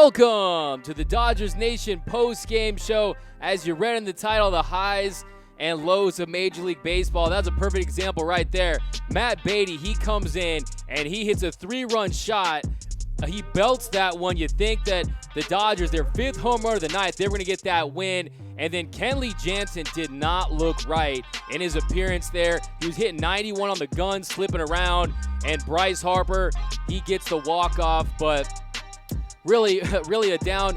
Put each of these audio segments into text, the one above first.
Welcome to the Dodgers Nation post-game show. As you read in the title, the highs and lows of Major League Baseball. That's a perfect example right there. Matt Beatty, he comes in and he hits a 3-run shot. He belts that one. You think that the Dodgers, their 5th home run of the night, they were going to get that win. And then Kenley Jansen did not look right in his appearance there. He was hitting 91 on the gun, slipping around. And Bryce Harper, he gets the walk-off. But really a down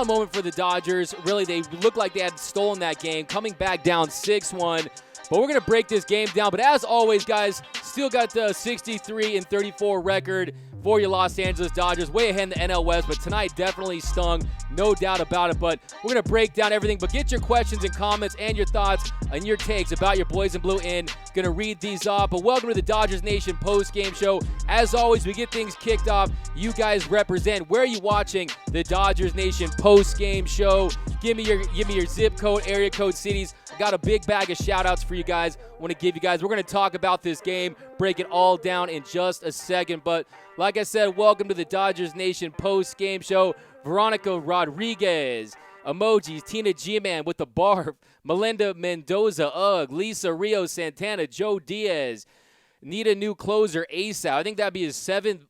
moment for the Dodgers. Really, they looked like they had stolen that game, coming back down 6-1. But we're going to break this game down. But as always, guys, still got the 63-34 record for your Los Angeles Dodgers, way ahead in the NL West, but tonight definitely stung, no doubt about it. But we're going to break down everything, but get your questions and comments and your thoughts and your takes about your boys in blue in. Going to read these off, but welcome to the Dodgers Nation post-game show. As always, we get things kicked off. You guys represent. Where are you watching the Dodgers Nation post-game show? Give me your zip code, area code, cities. I got a big bag of shout-outs for you guys. I want to give you guys. We're going to talk about this game, break it all down in just a second, but like I said, welcome to the Dodgers Nation post-game show. Veronica Rodriguez, emojis, Tina G-Man with the barf, Melinda Mendoza, Lisa Rio Santana, Joe Diaz, need a new closer ASAP. I think that'd be his 7th,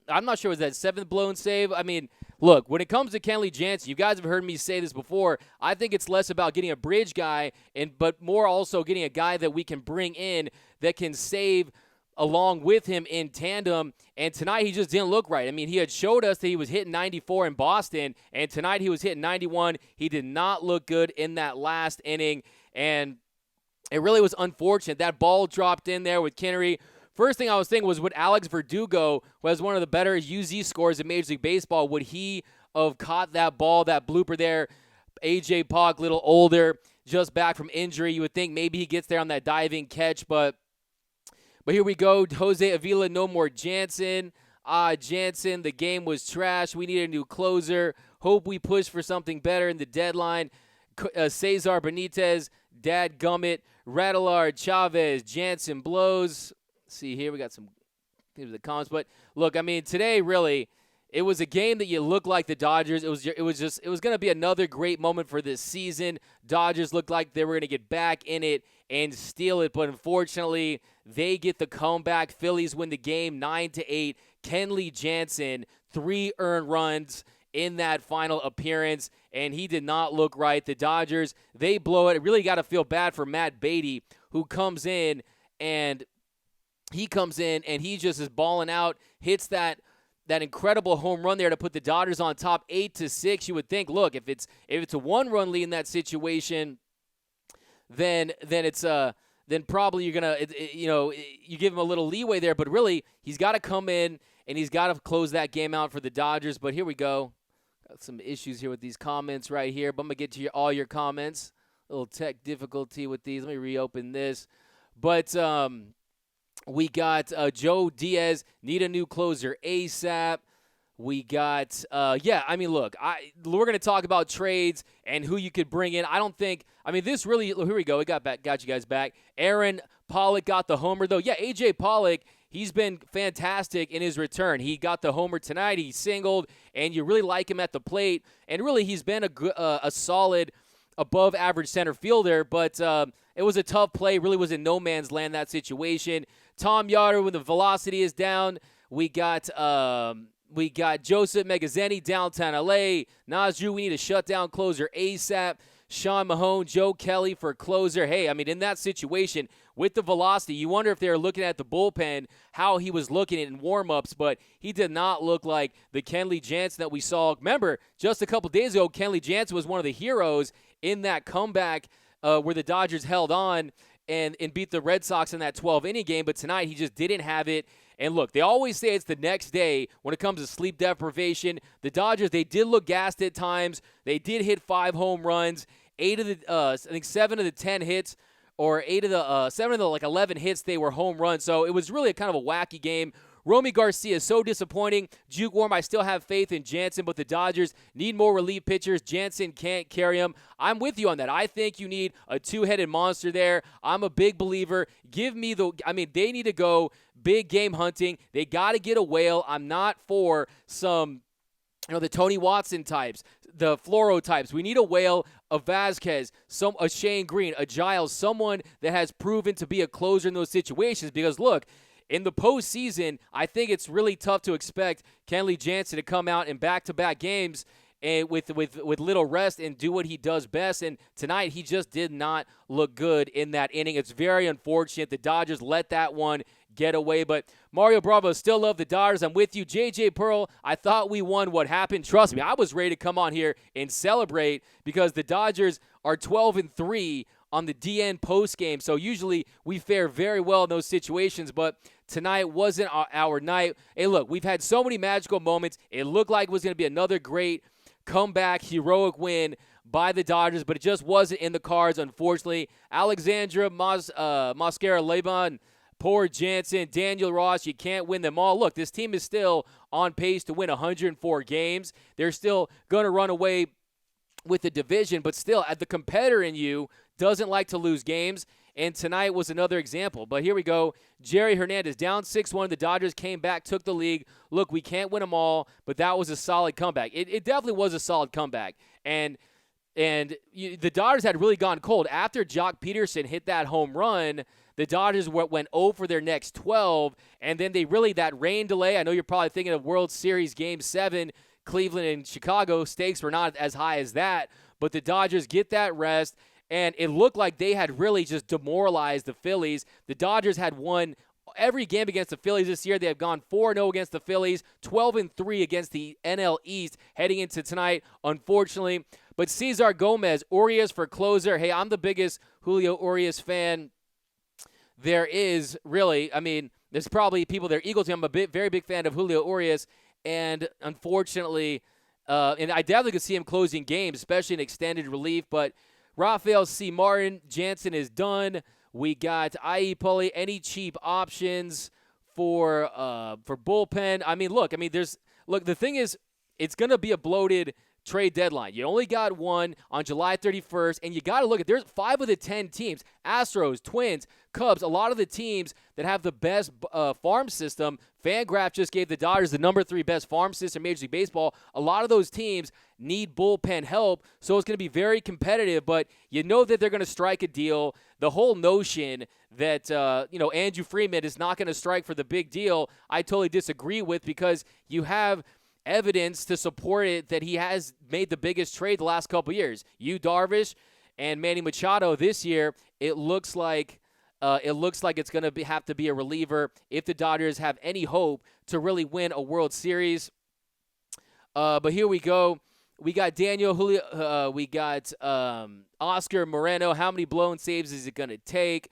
I'm not sure, was that 7th blown save? I mean, look, when it comes to Kenley Jansen, you guys have heard me say this before. I think it's less about getting a bridge guy, but more also getting a guy that we can bring in that can save along with him in tandem. And tonight he just didn't look right. I mean, he had showed us that he was hitting 94 in Boston, and tonight he was hitting 91. He did not look good in that last inning, and it really was unfortunate. That ball dropped in there with Kinnery. First thing I was thinking was, would Alex Verdugo, who has one of the better UZ scores in Major League Baseball, would he have caught that ball, that blooper there? A.J. Pollock, a little older, just back from injury. You would think maybe he gets there on that diving catch, but here we go. Jose Avila, no more Jansen. Jansen, the game was trash. We need a new closer. Hope we push for something better in the deadline. Cesar Benitez, Dad Gummit, Radillard, Chavez, Jansen blows. See here, we got some the comments. But look, I mean, today really, it was a game that you looked like the Dodgers. It was going to be another great moment for this season. Dodgers looked like they were going to get back in it and steal it, but unfortunately, they get the comeback. Phillies win the game 9-8. Kenley Jansen, 3 earned runs in that final appearance, and he did not look right. The Dodgers, they blow it. It really got to feel bad for Matt Beatty, who comes in and he just is balling out, hits that incredible home run there to put the Dodgers on top 8-6. You would think, look, if it's a 1-run lead in that situation, then probably you're gonna you give him a little leeway there. But really, he's got to come in and he's got to close that game out for the Dodgers. But here we go. Got some issues here with these comments right here, but I'm gonna get to all your comments. A little tech difficulty with these. Let me reopen this. But we got Joe Diaz, need a new closer ASAP. We got, I mean, look, we're going to talk about trades and who you could bring in. This really, here we go. We got you guys back. Aaron Pollock got the homer, though. Yeah, A.J. Pollock, he's been fantastic in his return. He got the homer tonight. He singled, and you really like him at the plate. And really, he's been a solid above-average center fielder, but it was a tough play. Really was in no man's land, that situation. Tom Yarder, when the velocity is down, we got Joseph Megazzeni, downtown L.A. Nas Drew, we need a shutdown closer ASAP. Sean Mahone, Joe Kelly for closer. Hey, I mean, in that situation, with the velocity, you wonder if they were looking at the bullpen, how he was looking in warm-ups, but he did not look like the Kenley Jansen that we saw. Remember, just a couple days ago, Kenley Jansen was one of the heroes in that comeback where the Dodgers held on and beat the Red Sox in that 12-inning game, but tonight he just didn't have it. And look, they always say it's the next day when it comes to sleep deprivation. The Dodgers, they did look gassed at times. They did hit 5 home runs. 7 of the 10 hits, or 7 of the 11 hits, they were home runs. So it was really a kind of a wacky game. Romy Garcia is so disappointing. Juke Warm, I still have faith in Jansen, but the Dodgers need more relief pitchers. Jansen can't carry him. I'm with you on that. I think you need a 2-headed monster there. I'm a big believer. They need to go big game hunting. They got to get a whale. I'm not for some the Tony Watson types, the Floro types. We need a whale, a Vasquez, a Shane Green, a Giles, someone that has proven to be a closer in those situations. Because look, in the postseason, I think it's really tough to expect Kenley Jansen to come out in back-to-back games and with little rest and do what he does best. And tonight, he just did not look good in that inning. It's very unfortunate. The Dodgers let that one get away. But Mario Bravo, still love the Dodgers. I'm with you. J.J. Pearl, I thought we won. What happened? Trust me, I was ready to come on here and celebrate because the Dodgers are 12-3 on the DN postgame. So usually we fare very well in those situations, but tonight wasn't our night. Hey, look, we've had so many magical moments. It looked like it was going to be another great comeback, heroic win by the Dodgers, but it just wasn't in the cards, unfortunately. Alexandra Mosquera-Leban, poor Jansen, Daniel Ross, you can't win them all. Look, this team is still on pace to win 104 games. They're still going to run away with the division, but still, the competitor in you doesn't like to lose games, and tonight was another example. But here we go. Jerry Hernandez down 6-1. The Dodgers came back, took the lead. Look, we can't win them all, but that was a solid comeback. It definitely was a solid comeback. And the Dodgers had really gone cold. After Jock Peterson hit that home run, the Dodgers went 0 for their next 12, and then that rain delay, I know you're probably thinking of World Series Game 7, Cleveland and Chicago. Stakes were not as high as that, but the Dodgers get that rest, and it looked like they had really just demoralized the Phillies. The Dodgers had won every game against the Phillies this year. They have gone 4-0 against the Phillies, 12-3 against the NL East heading into tonight, unfortunately. But Cesar Gomez, Urias for closer. Hey, I'm the biggest Julio Urias fan there is, really. I mean, there's probably people that are equal to him. I'm a very big fan of Julio Urias, and unfortunately, and I definitely could see him closing games, especially in extended relief, but Rafael C. Martin, Jansen is done. We got I.E. Pulley. Any cheap options for bullpen? I mean, the thing is, it's going to be a bloated trade deadline. You only got one on July 31st, and you got to look at, there's 5 of the 10 teams, Astros, Twins, Cubs, a lot of the teams that have the best farm system. FanGraph just gave the Dodgers the number 3 best farm system in Major League Baseball. A lot of those teams need bullpen help, so it's going to be very competitive, but you know that they're going to strike a deal. The whole notion that, Andrew Freeman is not going to strike for the big deal, I totally disagree with, because you have evidence to support it that he has made the biggest trade the last couple years. Yu Darvish and Manny Machado this year, it looks like it's going to have to be a reliever if the Dodgers have any hope to really win a World Series. But here we go. We got Daniel Julio. We got Oscar Moreno. How many blown saves is it going to take?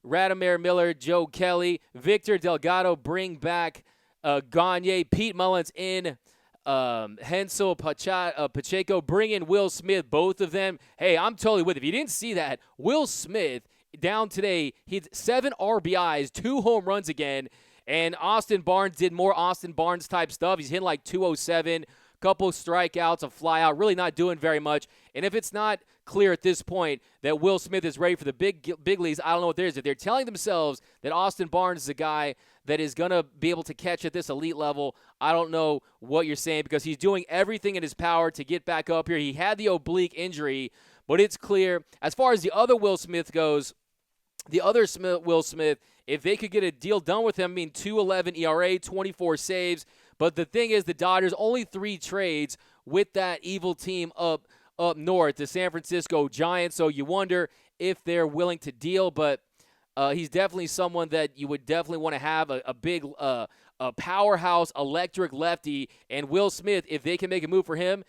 Radamir Miller, Joe Kelly, Victor Delgado, bring back Gagne, Pete Mullins in, Hensel Pacheco, bring in Will Smith, both of them. Hey, I'm totally with it. If you didn't see that, Will Smith down today, he had 7 RBIs, 2 home runs again, and Austin Barnes did more Austin Barnes type stuff. He's hitting like 207, couple strikeouts, a flyout, really not doing very much. And if it's not clear at this point that Will Smith is ready for the big leagues, I don't know what there is. If they're telling themselves that Austin Barnes is a guy that is going to be able to catch at this elite level, I don't know what you're saying, because he's doing everything in his power to get back up here. He had the oblique injury, but it's clear. As far as the other Will Smith goes, Will Smith, if they could get a deal done with him, 2.11 ERA, 24 saves. But the thing is, the Dodgers, only 3 trades with that evil team up north, the San Francisco Giants. So you wonder if they're willing to deal, but he's definitely someone that you would definitely want to have, a big a powerhouse electric lefty. And Will Smith, if they can make a move for him,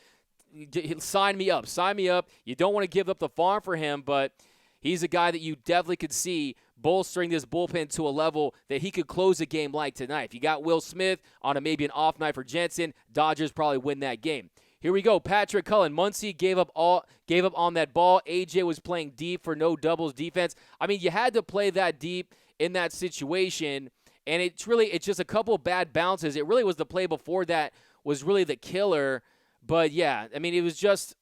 sign me up. Sign me up. You don't want to give up the farm for him, but he's a guy that you definitely could see bolstering this bullpen to a level that he could close a game like tonight. If you got Will Smith on maybe an off night for Jensen, Dodgers probably win that game. Here we go. Patrick Cullen. Muncy gave up on that ball. AJ was playing deep for no doubles defense. I mean, you had to play that deep in that situation, and it's just a couple of bad bounces. It really was the play before that was really the killer. But yeah, I mean, it was just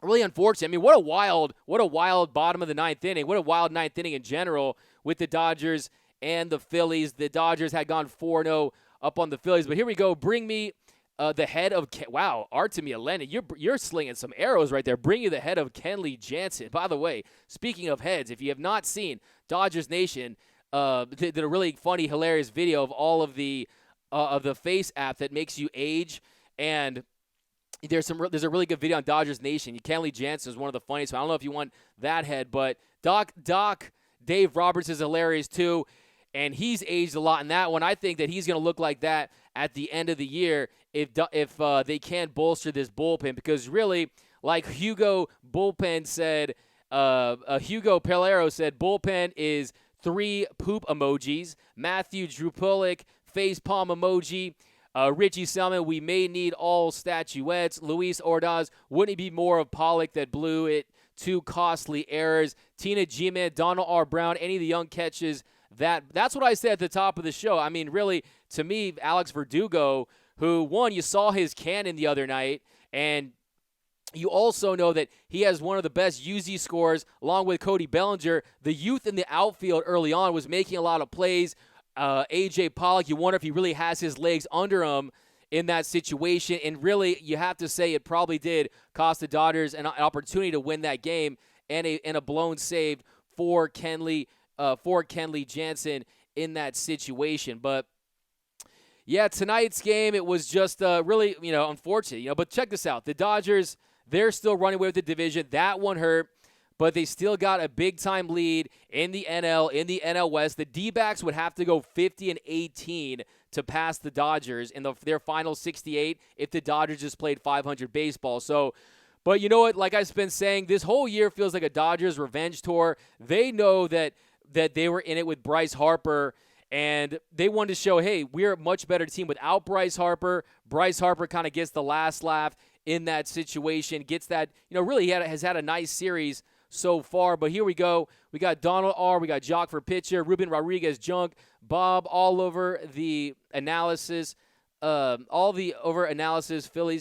really unfortunate. I mean, what a wild bottom of the 9th inning. What a wild 9th inning in general with the Dodgers and the Phillies. The Dodgers had gone 4-0 up on the Phillies. But here we go. Bring me the head of wow, Artemi Eleni, you're slinging some arrows right there. Bring you the head of Kenley Jansen. By the way, speaking of heads, if you have not seen Dodgers Nation, did a really funny, hilarious video of all of the Face app that makes you age, and there's a really good video on Dodgers Nation. Kenley Jansen is one of the funniest. So I don't know if you want that head, but Doc Dave Roberts is hilarious too, and he's aged a lot in that one. I think that he's going to look like that at the end of the year if they can bolster this bullpen, because really, like Hugo Bullpen said, Hugo Pelero said, bullpen is 3 poop emojis. Matthew Drupulik, face palm emoji. Richie Selman, we may need all statuettes. Luis Ordaz, wouldn't it be more of Pollock that blew it? 2 costly errors. Tina G-Man, Donald R. Brown, any of the young catches. That's what I said at the top of the show. I mean, really, to me, Alex Verdugo, who, one, you saw his cannon the other night, and you also know that he has one of the best UZ scores, along with Cody Bellinger. The youth in the outfield early on was making a lot of plays. A.J. Pollock, you wonder if he really has his legs under him in that situation. And really, you have to say it probably did cost the Dodgers an opportunity to win that game, and a blown save for Kenley Jansen in that situation. But yeah, tonight's game, it was just really, unfortunate. But check this out. The Dodgers, they're still running away with the division. That one hurt, but they still got a big-time lead in the NL West. The D-backs would have to go 50-18 to pass the Dodgers in their final 68 if the Dodgers just played 500 baseball. So, but you know what? Like I've been saying, this whole year feels like a Dodgers revenge tour. They know that they were in it with Bryce Harper, and they wanted to show, hey, we're a much better team without Bryce Harper. Bryce Harper kind of gets the last laugh in that situation, gets that, really has had a nice series so far. But here we go. We got Donald R. We got Jock for pitcher. Ruben Rodriguez junk. Bob all over the analysis. Phillies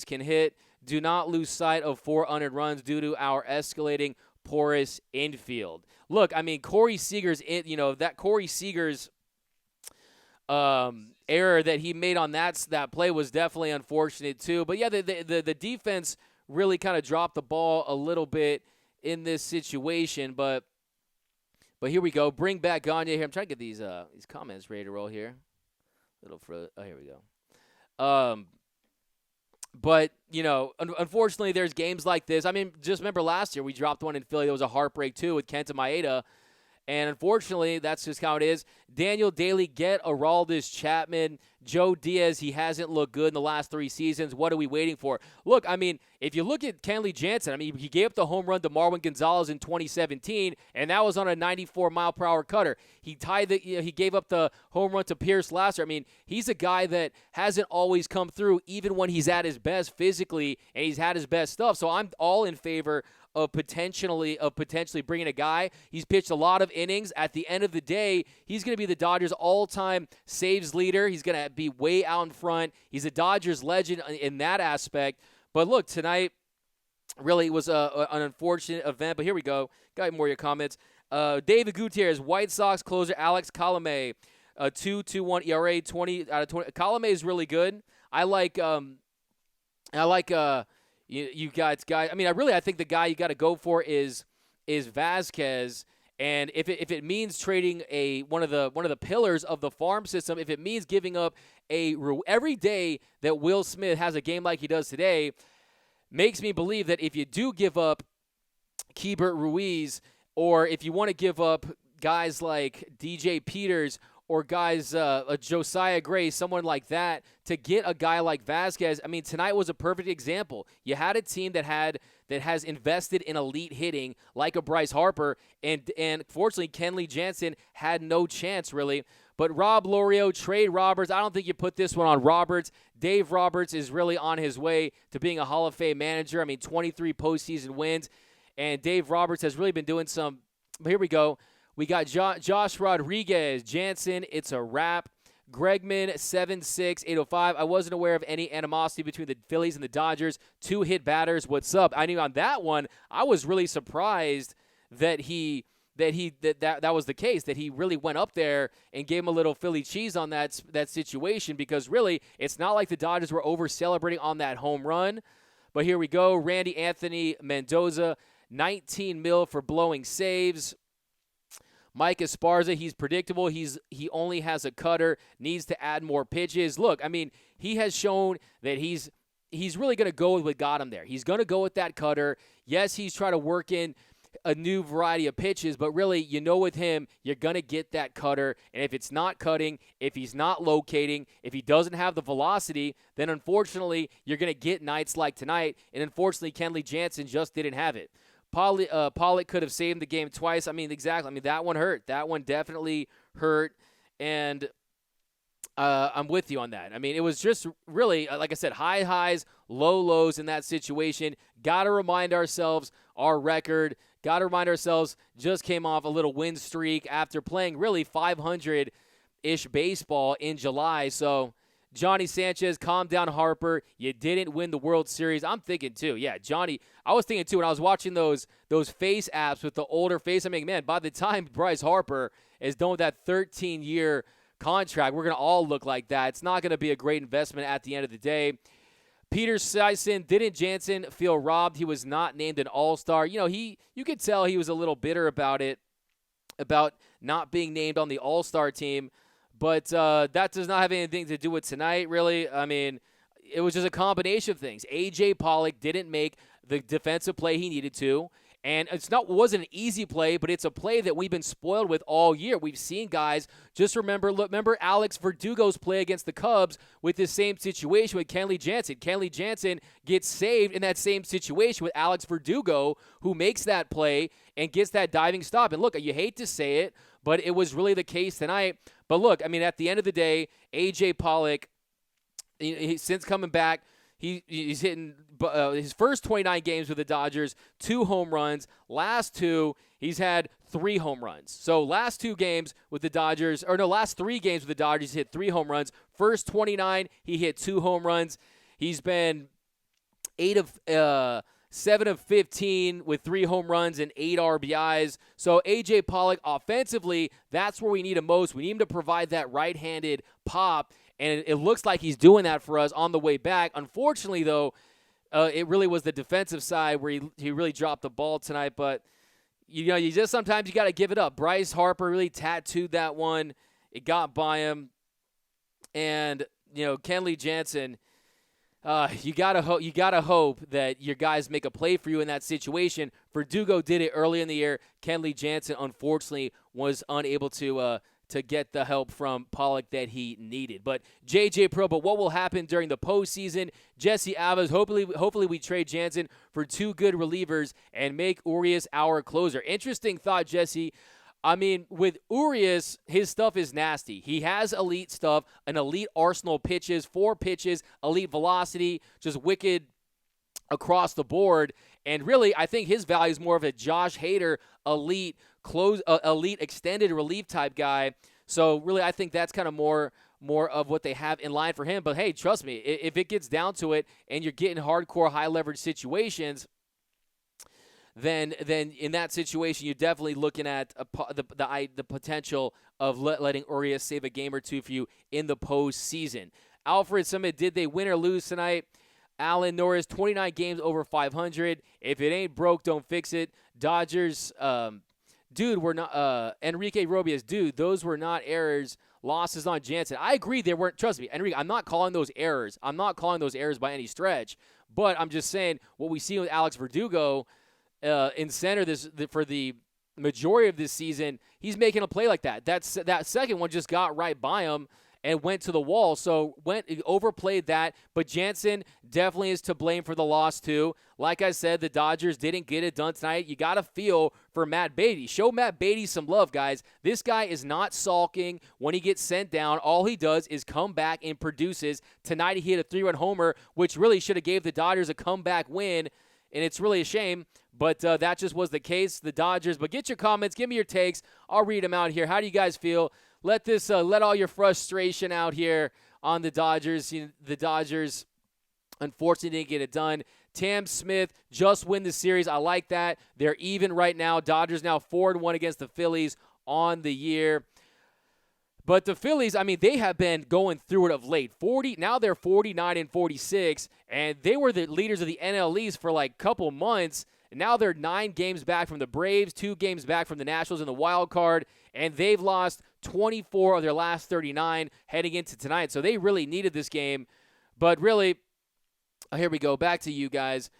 can hit. Do not lose sight of 4 unearned runs due to our escalating porous infield. Look, I mean, Corey Seager's that Corey Seager's error that he made on that play was definitely unfortunate too. But yeah, the defense really kind of dropped the ball a little bit in this situation. But here we go. Bring back Gagne here. I'm trying to get these comments ready to roll here. Here we go. But, unfortunately, there's games like this. I mean, just remember last year we dropped one in Philly. There was a heartbreak, too, with Kenta Maeda. And, unfortunately, that's just how it is. Daniel Daly, get Aroldis Chapman. Joe Diaz, he hasn't looked good in the last 3 seasons. What are we waiting for? Look, I mean, if you look at Kenley Jansen, I mean, he gave up the home run to Marwin Gonzalez in 2017, and that was on a 94-mile-per-hour cutter. He gave up the home run to Pierce last year. I mean, he's a guy that hasn't always come through, even when he's at his best physically, and he's had his best stuff. So I'm all in favor of potentially bringing a guy. He's pitched a lot of innings. At the end of the day, he's going to be the Dodgers' all-time saves leader. He's going to be way out in front. He's a Dodgers legend in that aspect. But look, tonight really was an unfortunate event. But here we go. Got more of your comments. David Gutierrez, White Sox closer Alex Colomé, 2.21 ERA, 20 out of 20. Colomé is really good. You guys. I mean, I think the guy you got to go for is Vasquez. And if it means trading one of the pillars of the farm system, if it means giving up every day that Will Smith has a game like he does today, makes me believe that if you do give up Keibert Ruiz, or if you want to give up guys like DJ Peters or guys Josiah Gray, someone like that, to get a guy like Vasquez. I mean, tonight was a perfect example. You had a team that has invested in elite hitting like a Bryce Harper, and fortunately, Kenley Jansen had no chance really. But Rob Lorio, trade Roberts. I don't think you put this one on Roberts. Dave Roberts is really on his way to being a Hall of Fame manager. I mean, 23 postseason wins, and Dave Roberts has really been doing some. But here we go. We got Josh Rodriguez, Jansen, it's a wrap. Gregman, 7'6", 805. I wasn't aware of any animosity between the Phillies and the Dodgers. 2 hit batters, what's up? I knew on that one, I was really surprised that that was the case, that he really went up there and gave him a little Philly cheese on that situation, because really it's not like the Dodgers were over celebrating on that home run. But here we go. Randy Anthony Mendoza, $19 million for blowing saves. Mike Esparza, he's predictable. He only has a cutter, needs to add more pitches. Look, I mean, he has shown that he's really going to go with what got him there. He's going to go with that cutter. Yes, he's trying to work in a new variety of pitches, but really, with him, you're going to get that cutter. And if it's not cutting, if he's not locating, if he doesn't have the velocity, then unfortunately, you're going to get nights like tonight. And unfortunately, Kenley Jansen just didn't have it. Pollock could have saved the game twice. I mean, exactly. I mean, that one hurt. That one definitely hurt. And I'm with you on that. I mean, it was just really, like I said, high highs, low lows in that situation. Got to remind ourselves our record. Got to remind ourselves just came off a little win streak after playing really 500-ish baseball in July. So, Johnny Sanchez, calm down, Harper. You didn't win the World Series. I'm thinking, too. Yeah, Johnny, I was thinking, too, when I was watching those face apps with the older face. I mean, man, by the time Bryce Harper is done with that 13-year contract, we're going to all look like that. It's not going to be a great investment at the end of the day. Peter Sison, didn't Jansen feel robbed? He was not named an All-Star. You could tell he was a little bitter about it, about not being named on the All-Star team. But that does not have anything to do with tonight, really. I mean, it was just a combination of things. A.J. Pollock didn't make the defensive play he needed to. And it wasn't an easy play, but it's a play that we've been spoiled with all year. We've seen guys, just remember Alex Verdugo's play against the Cubs with this same situation with Kenley Jansen. Kenley Jansen gets saved in that same situation with Alex Verdugo, who makes that play and gets that diving stop. And look, you hate to say it, but it was really the case tonight. But look, I mean, at the end of the day, A.J. Pollock, since coming back, he's hitting his first 29 games with the Dodgers, 2 home runs. Last 2, he's had 3 home runs. So last 3 games with the Dodgers, he's hit 3 home runs. First 29, he hit 2 home runs. He's been 7 of 15 with 3 home runs and 8 RBIs. So A.J. Pollock, offensively, that's where we need him most. We need him to provide that right-handed pop, and it looks like he's doing that for us on the way back. Unfortunately, though, it really was the defensive side where he really dropped the ball tonight. But, you just sometimes you got to give it up. Bryce Harper really tattooed that one. It got by him. And, Kenley Jansen, you gotta hope that your guys make a play for you in that situation. Verdugo did it early in the year. Kenley Jansen, unfortunately, was unable to get the help from Pollock that he needed. But JJ Pro, but what will happen during the postseason? Jesse Alves, hopefully we trade Jansen for 2 good relievers and make Urias our closer. Interesting thought, Jesse. I mean, with Urias, his stuff is nasty. He has elite stuff, an elite arsenal pitches, 4 pitches, elite velocity, just wicked across the board. And really, I think his value is more of a Josh Hader elite extended relief type guy. So really, I think that's kind of more of what they have in line for him. But hey, trust me, if it gets down to it and you're getting hardcore high leverage situations, then in that situation, you're definitely looking at the potential of letting Urias save a game or 2 for you in the postseason. Alfred Summit, did they win or lose tonight? Alan Norris, 29 games over 500. If it ain't broke, don't fix it. Dodgers, we're not Enrique Robias, those were not errors. Losses on Jansen. I agree they weren't. Trust me, Enrique, I'm not calling those errors. I'm not calling those errors by any stretch. But I'm just saying what we see with Alex Verdugo in center for the majority of this season, he's making a play like that. That second one just got right by him and went to the wall. So overplayed that. But Jansen definitely is to blame for the loss too. Like I said, the Dodgers didn't get it done tonight. You got to feel for Matt Beatty. Show Matt Beatty some love, guys. This guy is not sulking when he gets sent down. All he does is come back and produces. Tonight he hit a 3-run homer, which really should have gave the Dodgers a comeback win. And it's really a shame, but that just was the case. The Dodgers. But get your comments. Give me your takes. I'll read them out here. How do you guys feel? Let all your frustration out here on the Dodgers. The Dodgers, unfortunately, didn't get it done. Tam Smith just win the series. I like that. They're even right now. Dodgers now 4-1 against the Phillies on the year. But the Phillies, I mean, they have been going through it of late. Now they're 49-46, and they were the leaders of the NL East for like a couple months. And now they're 9 games back from the Braves, 2 games back from the Nationals in the wild card, and they've lost 24 of their last 39 heading into tonight. So they really needed this game. But really, here we go. Back to you guys.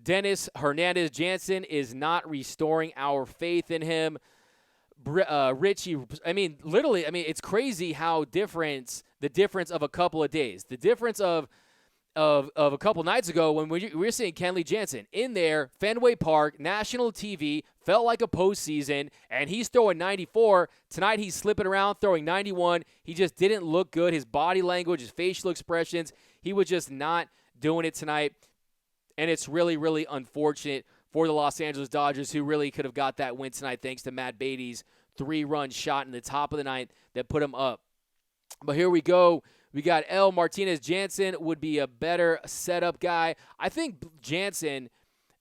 Dennis Hernandez Jansen is not restoring our faith in him. Richie, I mean, literally, it's crazy how the difference of a couple of days. The difference of a couple nights ago when we were seeing Kenley Jansen in there, Fenway Park, national TV, felt like a postseason, and he's throwing 94. Tonight he's slipping around, throwing 91. He just didn't look good. His body language, his facial expressions, he was just not doing it tonight, and it's really, really unfortunate for the Los Angeles Dodgers, who really could have got that win tonight thanks to Matt Beatty's 3-run shot in the top of the ninth that put him up. But here we go. We got L. Martinez Jansen would be a better setup guy. I think Jansen,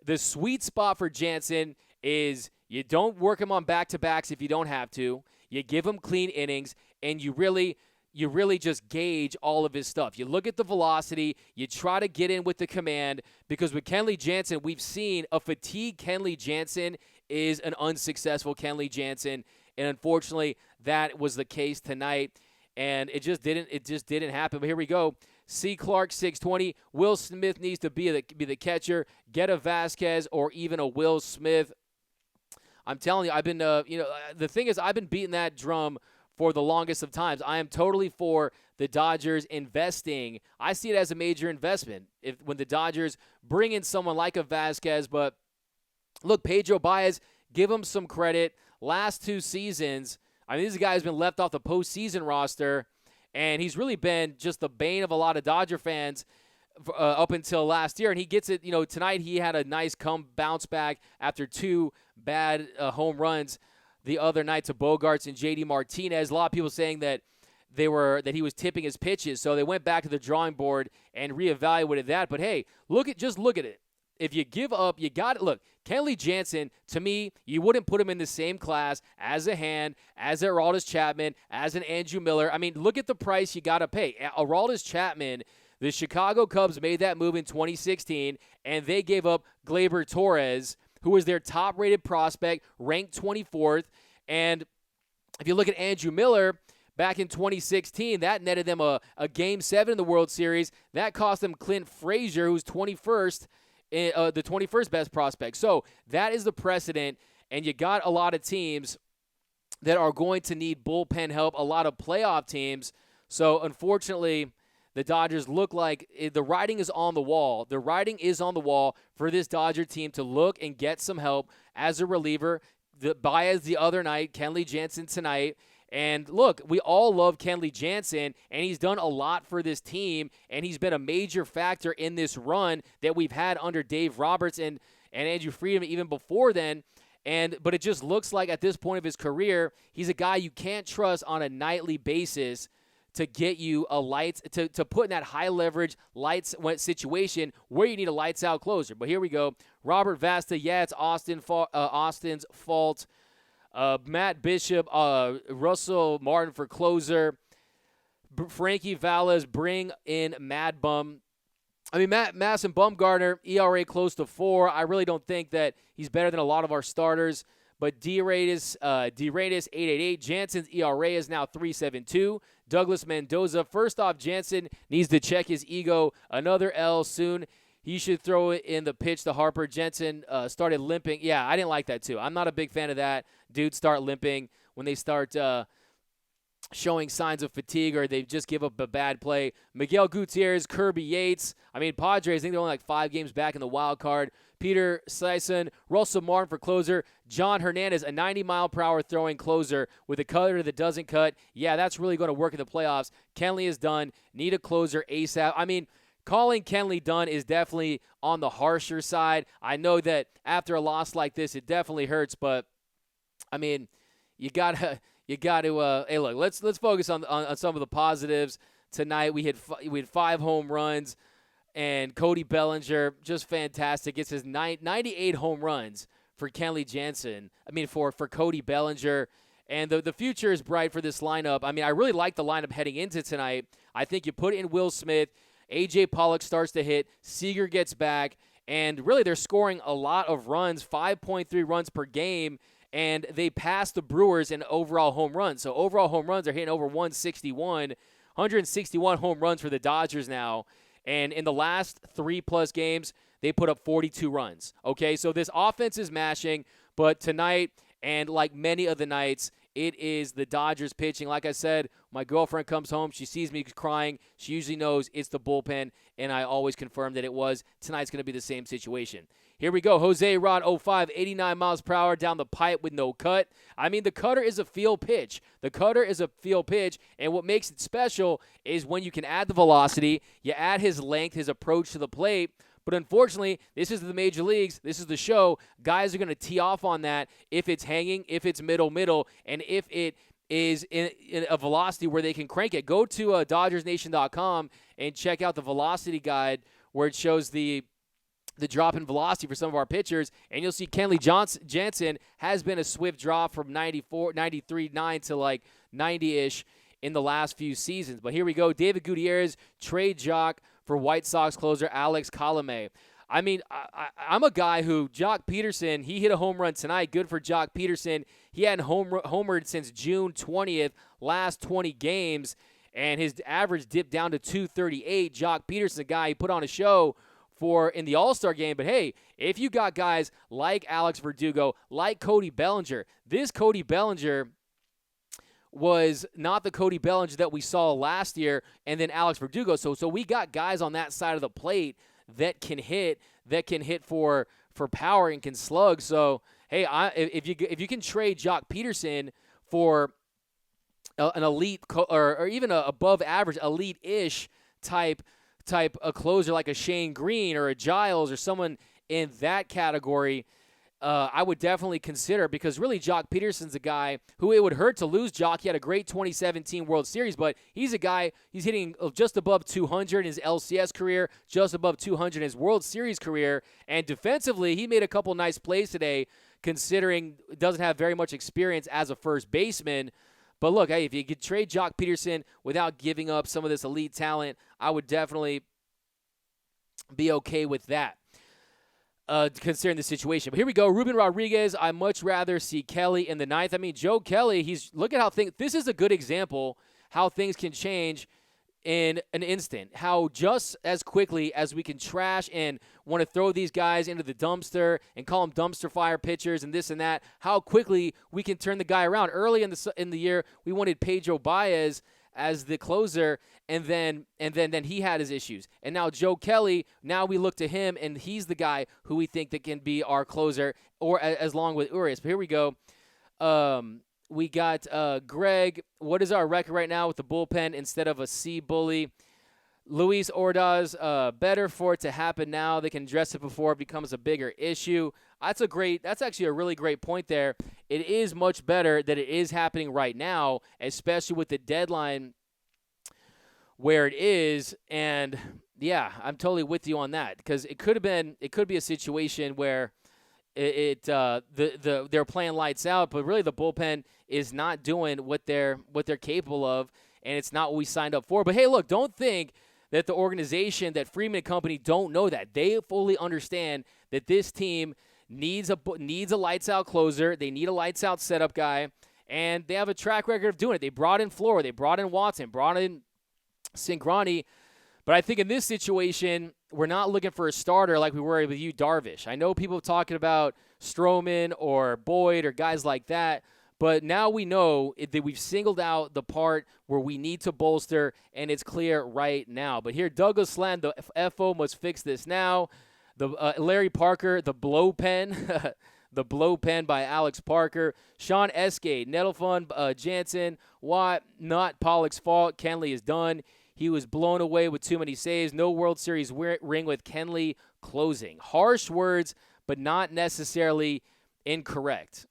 the sweet spot for Jansen is you don't work him on back-to-backs if you don't have to. You give him clean innings, and you really just gauge all of his stuff. You look at the velocity. You try to get in with the command, because with Kenley Jansen, we've seen a fatigued Kenley Jansen is an unsuccessful Kenley Jansen, and unfortunately, that was the case tonight, and it just didn't happen. But here we go. C. Clark, 620. Will Smith needs to be the catcher. Get a Vasquez or even a Will Smith. I'm telling you, I've been the thing is, I've been beating that drum for the longest of times. I am totally for the Dodgers investing. I see it as a major investment when the Dodgers bring in someone like a Vasquez. But look, Pedro Baez, give him some credit. Last 2 seasons, I mean, this guy has been left off the postseason roster, and he's really been just the bane of a lot of Dodger fans up until last year. And he gets it, tonight he had a nice bounce back after 2 bad home runs the other night to Bogarts and J.D. Martinez. A lot of people saying that he was tipping his pitches, so they went back to the drawing board and reevaluated that. But hey, look at it. If you give up, you got it. Look, Kenley Jansen, to me, you wouldn't put him in the same class as a Hand, as an Aroldis Chapman, as an Andrew Miller. I mean, look at the price you got to pay. Aroldis Chapman, the Chicago Cubs made that move in 2016, and they gave up Gleyber Torres, who was their top-rated prospect, ranked 24th. And if you look at Andrew Miller, back in 2016, that netted them a Game 7 in the World Series. That cost them Clint Frazier, who's 21st, the 21st best prospect. So that is the precedent, and you got a lot of teams that are going to need bullpen help, a lot of playoff teams. So unfortunately, the Dodgers look like the writing is on the wall. The writing is on the wall for this Dodger team to look and get some help as a reliever. Baez the other night, Kenley Jansen tonight. And look, we all love Kenley Jansen, and he's done a lot for this team, and he's been a major factor in this run that we've had under Dave Roberts and Andrew Friedman even before then. But it just looks like at this point of his career, he's a guy you can't trust on a nightly basis to get you to put in that high leverage lights situation where you need a lights out closer. But here we go. Robert Vasta, yeah, it's Austin's fault. Matt Bishop, Russell Martin for closer. Frankie Valles, bring in Mad Bum. I mean, Madison Bumgarner, ERA close to 4. I really don't think that he's better than a lot of our starters. But D-Ratus, 888. Jansen's ERA is now 3.72. Douglas Mendoza. First off, Jansen needs to check his ego. Another L soon. He should throw it in the pitch to Harper. Jensen started limping. Yeah, I didn't like that too. I'm not a big fan of that. Dudes start limping when they start showing signs of fatigue or they just give up a bad play. Miguel Gutierrez, Kirby Yates. I mean, Padres, I think they're only like 5 games back in the wild card. Peter Sison, Russell Martin for closer. John Hernandez, a 90-mile-per-hour throwing closer with a cutter that doesn't cut. Yeah, that's really going to work in the playoffs. Kenley is done. Need a closer ASAP. I mean, calling Kenley done is definitely on the harsher side. I know that after a loss like this, it definitely hurts, but, I mean, you got to hey, look, let's focus on some of the positives tonight. We had 5 home runs. And Cody Bellinger, just fantastic. Gets his 98 home runs for Kenley Jansen. I mean, for Cody Bellinger. And the future is bright for this lineup. I mean, I really like the lineup heading into tonight. I think you put in Will Smith, A.J. Pollock starts to hit, Seager gets back, and really they're scoring a lot of runs, 5.3 runs per game, and they passed the Brewers in overall home runs. So overall home runs are hitting over 161 home runs for the Dodgers now. And in the last 3+ games, they put up 42 runs. Okay, so this offense is mashing, but tonight, and like many of the nights, it is the Dodgers pitching. Like I said, my girlfriend comes home. She sees me crying. She usually knows it's the bullpen, and I always confirm that it was. Tonight's going to be the same situation. Here we go. Jose Rod 05, 89 miles per hour down the pipe with no cut. I mean, the cutter is a field pitch. The cutter is a field pitch, and what makes it special is when you can add the velocity, you add his length, his approach to the plate. But unfortunately, this is the major leagues. This is the show. Guys are going to tee off on that if it's hanging, if it's middle, and if it is in a velocity where they can crank it. Go to DodgersNation.com and check out the velocity guide where it shows the drop in velocity for some of our pitchers, and you'll see Kenley Jansen has been a swift drop from 93.9 to like 90-ish in the last few seasons. But here we go. David Gutierrez, trade jock for White Sox closer Alex Colomé. I mean, I'm a guy who, Jock Peterson, he hit a home run tonight. Good for Jock Peterson. He hadn't homered since June 20th, last 20 games, and his average dipped down to 238. Jock Peterson, a guy he put on a show for in the All-Star game. But, hey, if you got guys like Alex Verdugo, like Cody Bellinger, this Cody Bellinger was not the Cody Bellinger that we saw last year, and then Alex Verdugo. So we got guys on that side of the plate that can hit for power and can slug. So hey, if you can trade Jock Peterson for an elite or even a above average elite-ish type a closer like a Shane Green or a Giles or someone in that category, I would definitely consider, because really Jock Peterson's a guy who it would hurt to lose. Jock, he had a great 2017 World Series, but he's a guy, he's hitting just above 200 in his LCS career, just above 200 in his World Series career, and defensively he made a couple nice plays today considering doesn't have very much experience as a first baseman. But look, hey, if you could trade Jock Peterson without giving up some of this elite talent, I would definitely be okay with that. Considering the situation. But here we go. Ruben Rodriguez, I much rather see Kelly in the ninth. I mean, Joe Kelly, look at how this is a good example how things can change in an instant. How just as quickly as we can trash and want to throw these guys into the dumpster and call them dumpster fire pitchers and this and that, how quickly we can turn the guy around. Early in the year, we wanted Pedro Baez as the closer, and then he had his issues. And now Joe Kelly, now we look to him, and he's the guy who we think that can be our closer, or as long with Urias. But here we go. We got Greg. What is our record right now with the bullpen instead of a C bully? Luis Ordaz, better for it to happen now. They can address it before it becomes a bigger issue. That's actually a really great point there. It is much better that it is happening right now, especially with the deadline where it is. And yeah, I'm totally with you on that, because it could be a situation where they're playing lights out, but really the bullpen is not doing what they're capable of, and it's not what we signed up for. But hey, look, don't think that the organization, that Freeman and company, don't know that. They fully understand that this team needs a lights-out closer. They need a lights-out setup guy, and they have a track record of doing it. They brought in Flora. They brought in Watson, brought in Cingrani. But I think in this situation, we're not looking for a starter like we were with you, Darvish. I know people talking about Stroman or Boyd or guys like that, but now we know that we've singled out the part where we need to bolster, and it's clear right now. But here, Douglas Sland, the FO must fix this now. The Larry Parker, the blow pen, the blow pen by Alex Parker. Sean Escade, Nettleton, Jansen, Watt, not Pollock's fault. Kenley is done. He was blown away with too many saves. No World Series ring with Kenley closing. Harsh words, but not necessarily incorrect.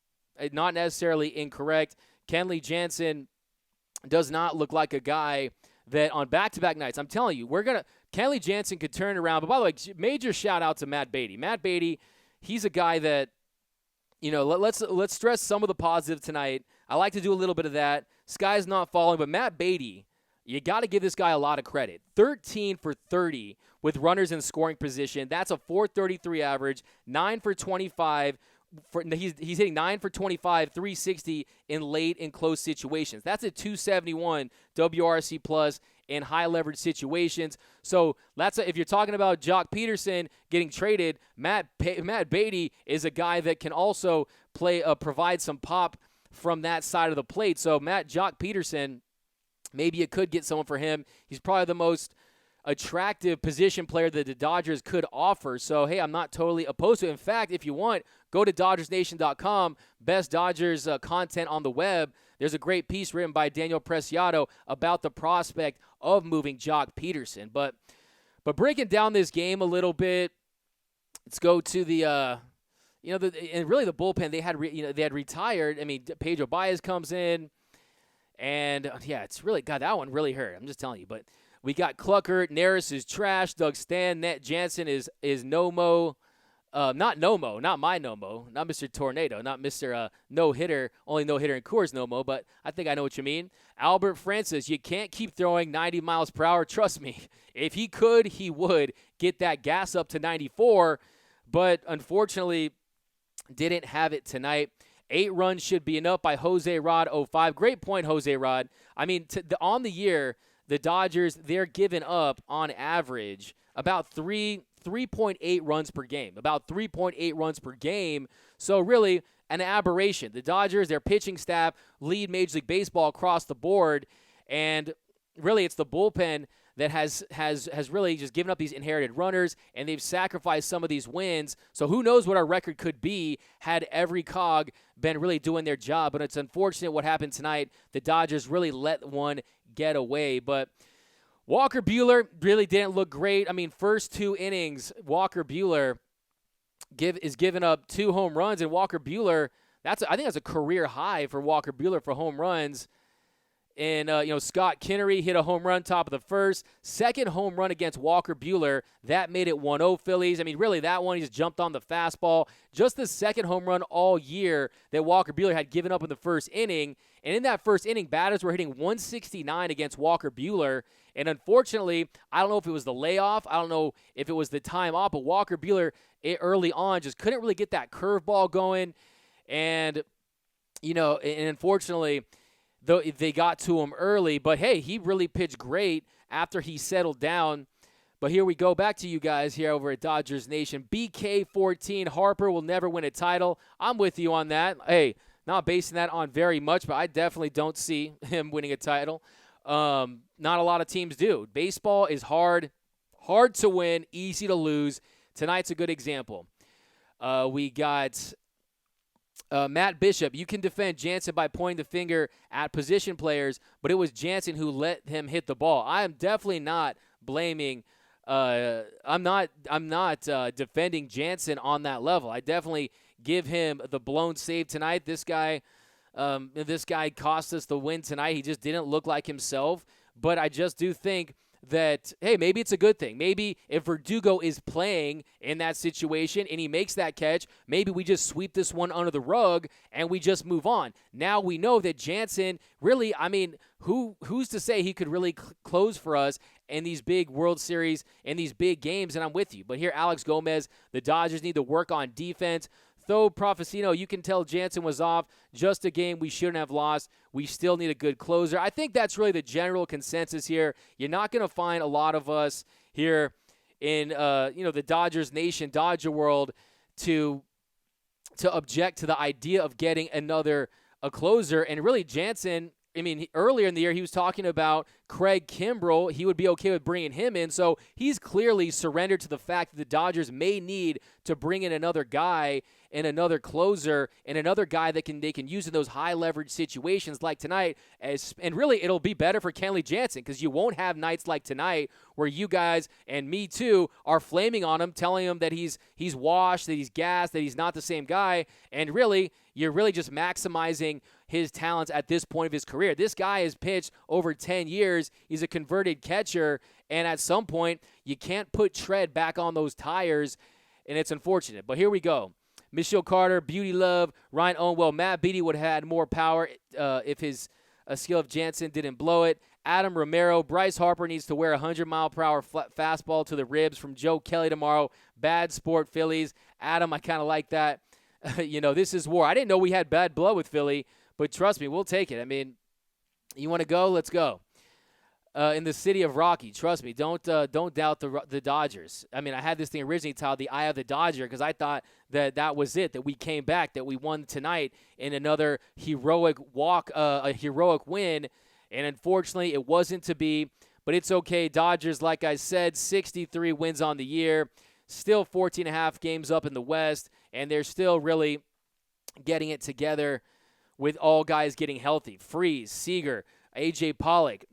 Not necessarily incorrect. Kenley Jansen does not look like a guy that on back-to-back nights, I'm telling you, Kenley Jansen could turn it around. But by the way, major shout out to Matt Beatty. Matt Beatty, he's a guy that, let's stress some of the positive tonight. I like to do a little bit of that. Sky's not falling, but Matt Beatty, you got to give this guy a lot of credit. 13 for 30 with runners in scoring position. That's a 433 average, 9 for 25. He's hitting 9 for 25, 360 in late and close situations. That's a 271 WRC plus in high leverage situations. So if you're talking about Jock Peterson getting traded, Matt Beatty is a guy that can also provide some pop from that side of the plate. So Jock Peterson, maybe you could get someone for him. He's probably the most attractive position player that the Dodgers could offer. So, hey, I'm not totally opposed to it. In fact, if you want, go to DodgersNation.com, best Dodgers content on the web. There's a great piece written by Daniel Preciado about the prospect of moving Jock Peterson. But breaking down this game a little bit, let's go to the and really the bullpen. They had retired. I mean, Pedro Baez comes in, and it's really, God, that one really hurt. I'm just telling you. But we got Clucker, Neris is trash, Doug Stan, Nat Jansen is no-mo. Not no-mo, not my no-mo, not Mr. Tornado, not Mr. No-hitter, only no-hitter in Coors no-mo, but I think I know what you mean. Albert Francis, you can't keep throwing 90 miles per hour. Trust me, if he could, he would get that gas up to 94, but unfortunately didn't have it tonight. 8 runs should be enough by Jose Rod 05. Great point, Jose Rod. I mean, on the year, the Dodgers, they're giving up on average about 3.8 runs per game. About 3.8 runs per game. So really an aberration. The Dodgers, their pitching staff, lead Major League Baseball across the board. And really it's the bullpen that has really just given up these inherited runners, and they've sacrificed some of these wins. So who knows what our record could be had every cog been really doing their job. But it's unfortunate what happened tonight. The Dodgers really let one get away. But Walker Buehler really didn't look great. I mean, first 2 innings, Walker Buehler is giving up 2 home runs, and Walker Buehler, I think that's a career high for Walker Buehler for home runs. And, Scott Kinnery hit a home run top of the first. Second home run against Walker Buehler. That made it 1-0 Phillies. I mean, really, that one, he just jumped on the fastball. Just the second home run all year that Walker Buehler had given up in the first inning. And in that first inning, batters were hitting 169 against Walker Buehler. And unfortunately, I don't know if it was the layoff. I don't know if it was the time off. But Walker Buehler, early on, just couldn't really get that curveball going. And, unfortunately, though they got to him early, but hey, he really pitched great after he settled down. But here we go, back to you guys here over at Dodgers Nation. BK14, Harper will never win a title. I'm with you on that. Hey, not basing that on very much, but I definitely don't see him winning a title. Not a lot of teams do. Baseball is hard to win, easy to lose. Tonight's a good example. We got Matt Bishop. You can defend Jansen by pointing the finger at position players, but it was Jansen who let him hit the ball. I am definitely not blaming. I'm not defending Jansen on that level. I definitely give him the blown save tonight. This guy cost us the win tonight. He just didn't look like himself. But I just do think that, hey, maybe it's a good thing. Maybe if Verdugo is playing in that situation and he makes that catch, maybe we just sweep this one under the rug and we just move on. Now we know that Jansen really, I mean, who's to say he could really close for us in these big World Series, in these big games, and I'm with you. But here, Alex Gomez, the Dodgers need to work on defense. Though, Profesino, you can tell Jansen was off. Just a game we shouldn't have lost. We still need a good closer. I think that's really the general consensus here. You're not going to find a lot of us here in the Dodgers Nation, Dodger world, to object to the idea of getting a closer. And really, Jansen, I mean, earlier in the year, he was talking about Craig Kimbrell. He would be okay with bringing him in. So he's clearly surrendered to the fact that the Dodgers may need to bring in another guy and another closer and another guy that they can use in those high leverage situations like tonight. And really, it'll be better for Kenley Jansen because you won't have nights like tonight where you guys and me too are flaming on him, telling him that he's washed, that he's gassed, that he's not the same guy. And really, you're really just maximizing his talents at this point of his career. This guy has pitched over 10 years. He's a converted catcher, and at some point, you can't put tread back on those tires, and it's unfortunate. But here we go. Michelle Carter, Beauty Love, Ryan Owenwell, Matt Beatty would have had more power if his skill of Jansen didn't blow it. Adam Romero, Bryce Harper needs to wear a 100-mile-per-hour fastball to the ribs from Joe Kelly tomorrow. Bad sport, Phillies. Adam, I kind of like that. This is war. I didn't know we had bad blood with Philly, but trust me, we'll take it. I mean, you want to go? Let's go. In the city of Rocky, trust me, don't doubt the Dodgers. I mean, I had this thing originally titled "The Eye of the Dodger" because I thought that was it, that we came back, that we won tonight in another heroic walk, a heroic win, and unfortunately, it wasn't to be. But it's okay. Dodgers, like I said, 63 wins on the year, still 14.5 games up in the West, and they're still really getting it together with all guys getting healthy. Freese, Seager, A.J. Pollock,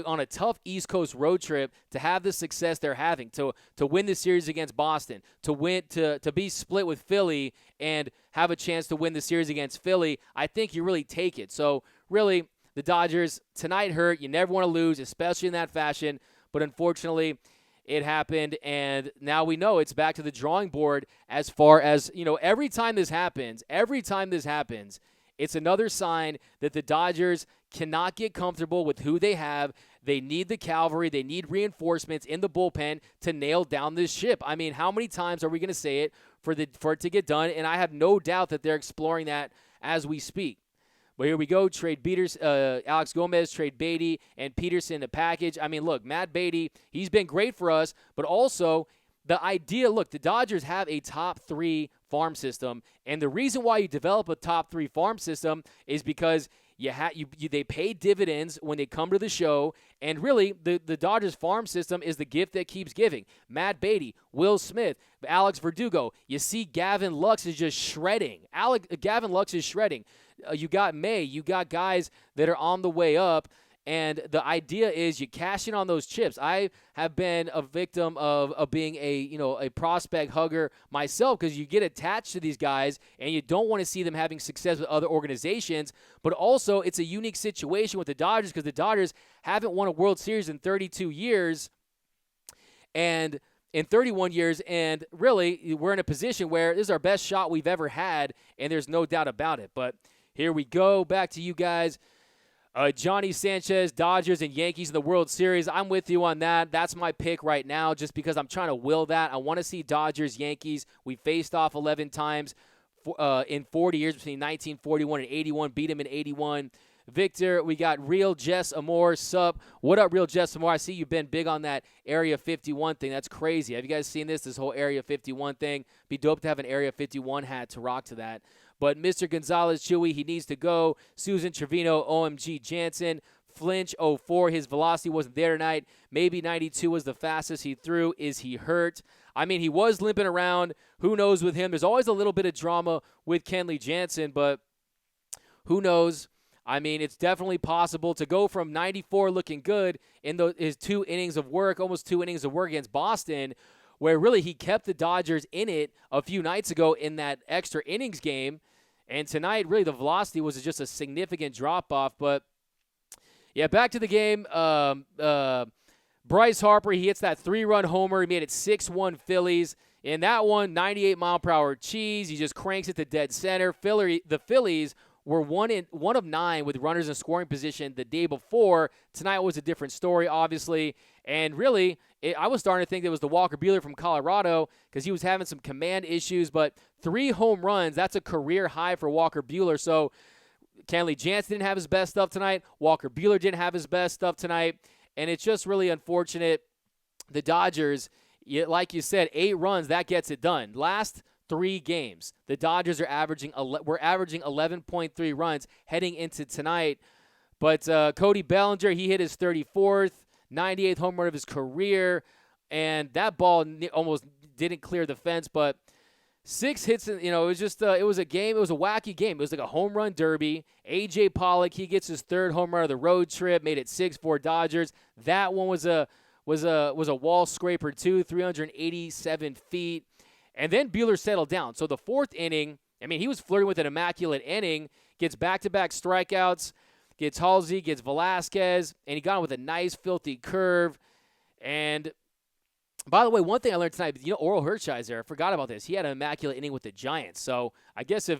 on a tough East Coast road trip, to have the success they're having, to win the series against Boston, to be split with Philly and have a chance to win the series against Philly, I think you really take it. So really, the Dodgers tonight hurt. You never want to lose, especially in that fashion. But unfortunately, it happened, and now we know it's back to the drawing board as far as, every time this happens, it's another sign that the Dodgers cannot get comfortable with who they have. They need the cavalry. They need reinforcements in the bullpen to nail down this ship. I mean, how many times are we going to say it for it to get done? And I have no doubt that they're exploring that as we speak. But here we go. Trade Alex Gomez, trade Beatty, and Peterson in the package. I mean, look, Matt Beatty, he's been great for us, but also the idea, look, the Dodgers have a top 3 farm system, and the reason why you develop a top 3 farm system is because they pay dividends when they come to the show, and really, the Dodgers farm system is the gift that keeps giving. Matt Beatty, Will Smith, Alex Verdugo. You see Gavin Lux is just shredding. Gavin Lux is shredding. You got May. You got guys that are on the way up. And the idea is you cash in on those chips. I have been a victim of being a prospect hugger myself, because you get attached to these guys and you don't want to see them having success with other organizations. But also, it's a unique situation with the Dodgers because the Dodgers haven't won a World Series in 32 years and in 31 years. And really, we're in a position where this is our best shot we've ever had, and there's no doubt about it. But here we go. Back to you guys. Johnny Sanchez, Dodgers, and Yankees in the World Series. I'm with you on that. That's my pick right now just because I'm trying to will that. I want to see Dodgers, Yankees. We faced off 11 times in 40 years between 1941 and 81. Beat them in 81. Victor, we got Real Jess Amore. Sup? What up, Real Jess Amore? I see you've been big on that Area 51 thing. That's crazy. Have you guys seen this whole Area 51 thing? Be dope to have an Area 51 hat to rock to that. But Mr. Gonzalez, Chewy, he needs to go. Susan Trevino, OMG Jansen. Flinch, 04. His velocity wasn't there tonight. Maybe 92 was the fastest he threw. Is he hurt? I mean, he was limping around. Who knows with him? There's always a little bit of drama with Kenley Jansen, but who knows? I mean, it's definitely possible to go from 94 looking good in his 2 innings of work, almost 2 innings of work against Boston, where really he kept the Dodgers in it a few nights ago in that extra innings game. And tonight, really, the velocity was just a significant drop-off. But, yeah, back to the game. Bryce Harper, he hits that 3-run homer. He made it 6-1 Phillies. In that one, 98-mile-per-hour cheese. He just cranks it to dead center. The Phillies were one of 9 with runners in scoring position the day before. Tonight was a different story, obviously. And really, I was starting to think it was the Walker Buehler from Colorado because he was having some command issues. But 3 home runs, that's a career high for Walker Buehler. So Kenley Jansen didn't have his best stuff tonight. Walker Buehler didn't have his best stuff tonight. And it's just really unfortunate. The Dodgers, like you said, 8 runs, that gets it done. Last 3 games, the Dodgers are averaging 11.3 runs heading into tonight. But Cody Bellinger, he hit his 34th, 98th home run of his career, and that ball almost didn't clear the fence. But 6 hits, it was just it was a game. It was a wacky game. It was like a home run derby. A.J. Pollock, he gets his 3rd home run of the road trip, made it 6-4 Dodgers. That one was a wall scraper too, 387 feet. And then Buehler settled down. So the 4th inning, I mean, he was flirting with an immaculate inning, gets back-to-back strikeouts, gets Halsey, gets Velasquez, and he got him with a nice, filthy curve. And by the way, one thing I learned tonight, Oral Hershiser, I forgot about this. He had an immaculate inning with the Giants. So I guess if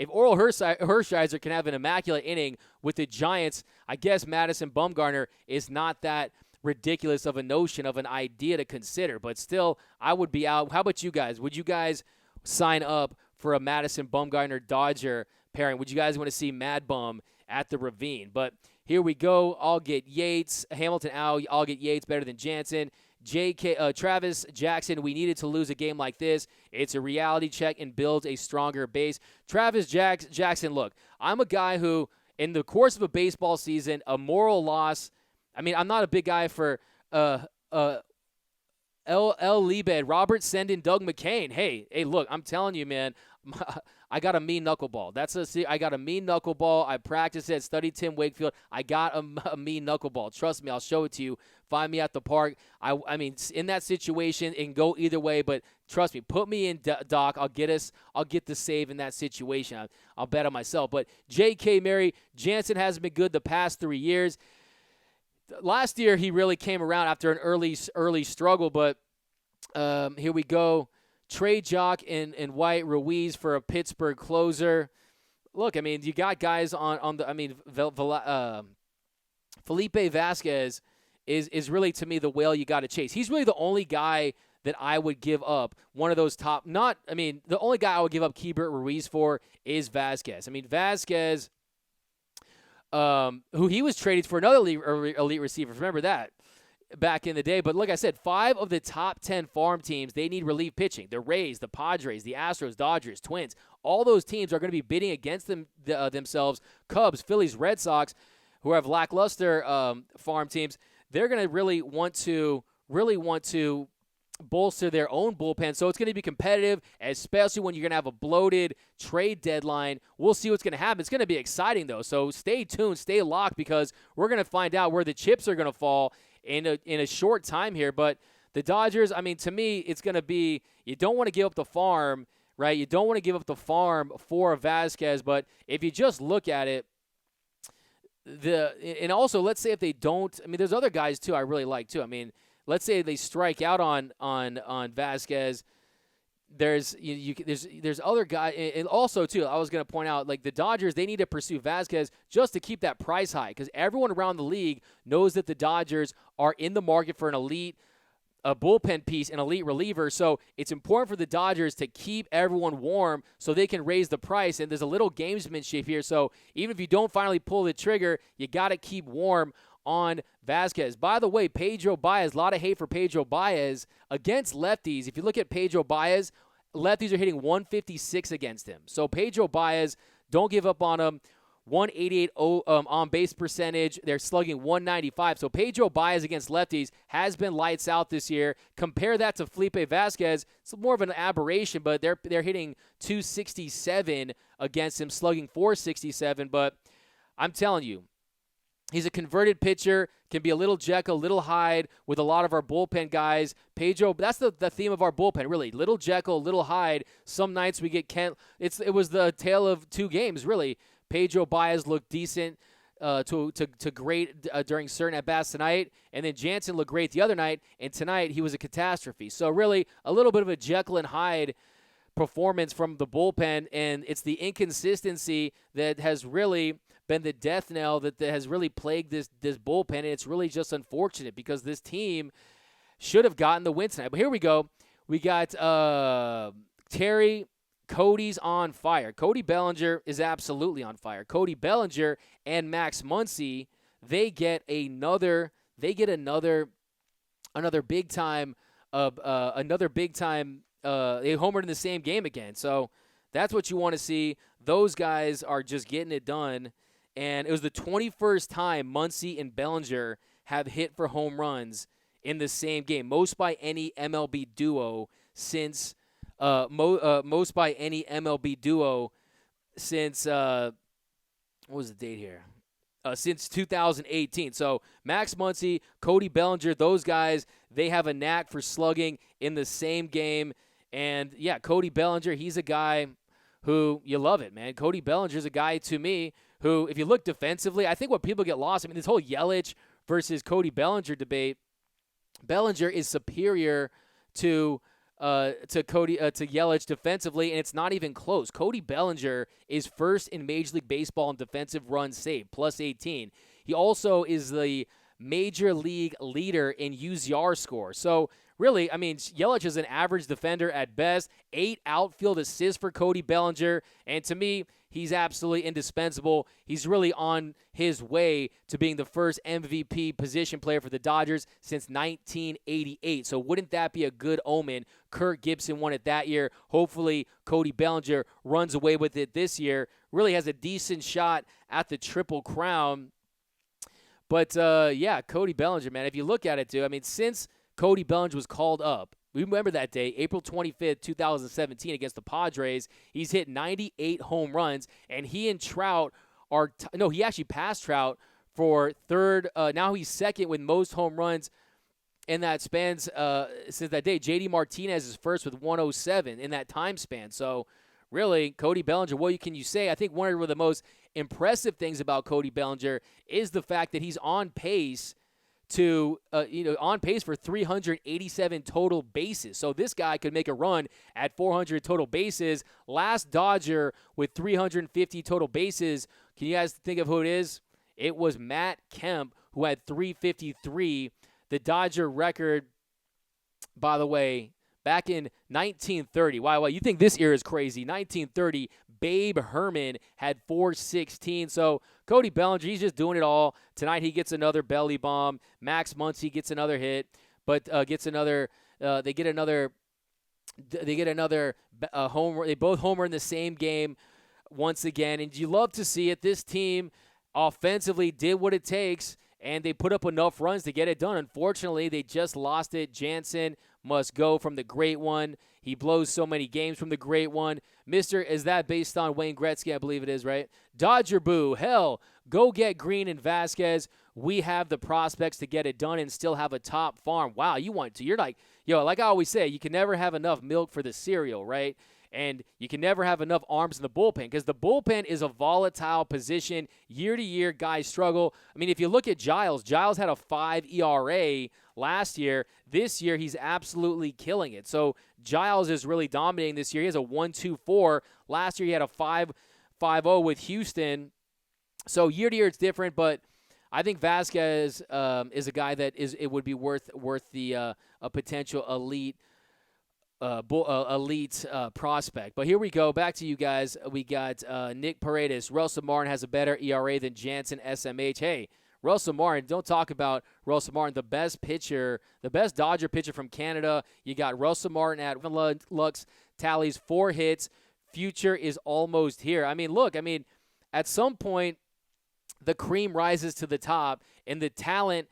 Oral Hershiser can have an immaculate inning with the Giants, I guess Madison Bumgarner is not that ridiculous of a notion of an idea to consider. But still, I would be out. How about you guys? Would you guys sign up for a Madison Bumgarner Dodger pairing? Would you guys want to see Mad Bum at the Ravine? But here we go. I'll get Yates. Hamilton out. I'll get Yates better than Jansen. Travis Jackson, we needed to lose a game like this. It's a reality check and builds a stronger base. Travis Jackson, look, I'm a guy who, in the course of a baseball season, a moral loss. I mean, I'm not a big guy for Liebed, Robert Sendin, Doug McCain. Hey, look, I'm telling you, man, I got a mean knuckleball. I got a mean knuckleball. I practiced it, studied Tim Wakefield. I got a mean knuckleball. Trust me, I'll show it to you. Find me at the park. I mean, in that situation, it can go either way, but trust me, put me in, Doc. I'll get the save in that situation. I'll bet on myself. But J.K. Mary, Jansen hasn't been good the past 3 years. Last year, he really came around after an early struggle, but here we go. Trey Jock and White Ruiz for a Pittsburgh closer. Look, I mean, you got guys on the. I mean, Felipe Vasquez is really, to me, the whale you got to chase. He's really the only guy that I would give up one of those top. The only guy I would give up Keibert Ruiz for is Vasquez. I mean, Vasquez, who he was traded for another elite receiver. Remember that back in the day. But like I said, 5 of the top 10 farm teams, they need relief pitching. The Rays, the Padres, the Astros, Dodgers, Twins. All those teams are going to be bidding against themselves. Cubs, Phillies, Red Sox, who have lackluster farm teams. They're going to really want to bolster their own bullpen. So it's going to be competitive, especially when you're going to have a bloated trade deadline. We'll see what's going to happen. It's going to be exciting, though. So stay tuned, stay locked, because we're going to find out where the chips are going to fall in a short time here. But the Dodgers, I mean, to me, it's going to be, you don't want to give up the farm, right? You don't want to give up the farm for Vasquez. But if you just look at it, and also, let's say if they don't, I mean, there's other guys too I really like too. I mean, let's say they strike out on Vasquez. There's other guys, and also too, I was going to point out, like, the Dodgers, they need to pursue Vasquez just to keep that price high, because everyone around the league knows that the Dodgers are in the market for an elite bullpen piece, an elite reliever. So it's important for the Dodgers to keep everyone warm so they can raise the price. And there's a little gamesmanship here. So even if you don't finally pull the trigger, you got to keep warm on Vasquez. By the way, Pedro Baez, a lot of hate for Pedro Baez against lefties. If you look at Pedro Baez, lefties are hitting 156 against him. So Pedro Baez, don't give up on him. 188 on-base percentage. They're slugging 195. So Pedro Baez against lefties has been lights out this year. Compare that to Felipe Vasquez. It's more of an aberration, but they're hitting 267 against him, slugging 467. But I'm telling you, he's a converted pitcher, can be a little Jekyll, little Hyde with a lot of our bullpen guys. Pedro, that's the theme of our bullpen, really. Little Jekyll, little Hyde. Some nights we get Kent. It was the tale of two games, really. Pedro Baez looked decent to great during certain at-bats tonight, and then Jansen looked great the other night, and tonight he was a catastrophe. So really a little bit of a Jekyll and Hyde performance from the bullpen, and it's the inconsistency that has really been the death knell that has really plagued this bullpen, and it's really just unfortunate because this team should have gotten the win tonight. But here we go. We got Terry. Cody's on fire. Cody Bellinger is absolutely on fire. Cody Bellinger and Max Muncy, they get another big time they homered in the same game again. So that's what you want to see. Those guys are just getting it done. And it was the 21st time Muncy and Bellinger have hit for home runs in the same game. Most by any MLB duo since most by any MLB duo since what was the date here? Since 2018. So Max Muncy, Cody Bellinger, those guys, they have a knack for slugging in the same game. And yeah, Cody Bellinger, he's a guy who you love it, man. Cody Bellinger's a guy to me who, if you look defensively, I think what people get lost, I mean, this whole Yelich versus Cody Bellinger debate, Bellinger is superior to Yelich defensively, and it's not even close. Cody Bellinger is first in Major League Baseball in defensive runs saved, plus 18. He also is the Major League leader in UZR score. So really, I mean, Yelich is an average defender at best. 8 outfield assists for Cody Bellinger, and to me, he's absolutely indispensable. He's really on his way to being the first MVP position player for the Dodgers since 1988. So wouldn't that be a good omen? Kirk Gibson won it that year. Hopefully, Cody Bellinger runs away with it this year. Really has a decent shot at the Triple Crown. But, yeah, Cody Bellinger, man, if you look at it, too, I mean, since Cody Bellinger was called up, we remember that day, April 25th, 2017, against the Padres. He's hit 98 home runs, and he and Trout are he actually passed Trout for third. Now he's second with most home runs in that spans since that day. J.D. Martinez is first with 107 in that time span. So, really, Cody Bellinger, what can you say? I think one of the most impressive things about Cody Bellinger is the fact that he's on pace on pace for 387 total bases. So this guy could make a run at 400 total bases. Last Dodger with 350 total bases. Can you guys think of who it is? It was Matt Kemp, who had 353. The Dodger record, by the way, back in 1930. Wow, you think this era is crazy. 1930, Babe Herman had 416. So Cody Bellinger, he's just doing it all. Tonight he gets another belly bomb. Max Muncy gets another hit, but they get another homer. They both homer in the same game once again, and you love to see it. This team offensively did what it takes, and they put up enough runs to get it done. Unfortunately, they just lost it. Jansen must go from the great one. He blows so many games from the great one. Is that based on Wayne Gretzky? I believe it is, right? Dodger boo. Hell, go get Green and Vasquez. We have the prospects to get it done and still have a top farm. Wow, you're like, like I always say, you can never have enough milk for the cereal, right? And you can never have enough arms in the bullpen because the bullpen is a volatile position. Year to year, guys struggle. I mean, if you look at Giles had a 5 ERA last year. This year, he's absolutely killing it. So Giles is really dominating this year. He has a 1.24. Last year, he had a 5.50 with Houston. So year to year, it's different, but I think Vasquez is a guy that it would be worth the a potential elite prospect. But here we go. Back to you guys. We got Nick Paredes. Russell Martin has a better ERA than Jansen SMH. Hey, Russell Martin, don't talk about Russell Martin, the best Dodger pitcher from Canada. You got Russell Martin at Lux, tallies 4 hits. Future is almost here. I mean, look, at some point, the cream rises to the top, and the talent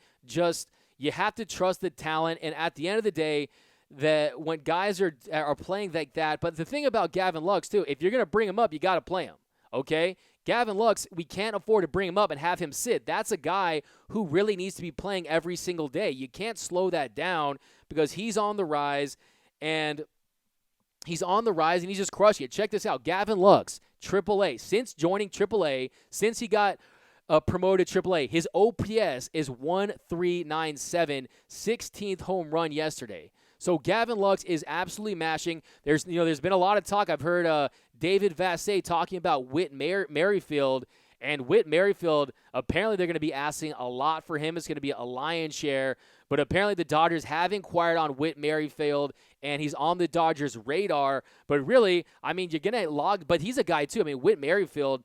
you have to trust the talent. And at the end of the day, that when guys are playing like that, but the thing about Gavin Lux, too, if you're going to bring him up, you got to play him, okay? Gavin Lux, we can't afford to bring him up and have him sit. That's a guy who really needs to be playing every single day. You can't slow that down because he's on the rise, and he's just crushing it. Check this out. Gavin Lux, AAA. Since joining AAA, since he got promoted AAA, his OPS is 1.397, 16th home run yesterday. So Gavin Lux is absolutely mashing. There's been a lot of talk. I've heard David Vassay talking about Whit Merrifield, and Whit Merrifield, apparently they're going to be asking a lot for him. It's going to be a lion's share, but apparently the Dodgers have inquired on Whit Merrifield, and he's on the Dodgers' radar. But really, you're going to log, but he's a guy too. Whit Merrifield,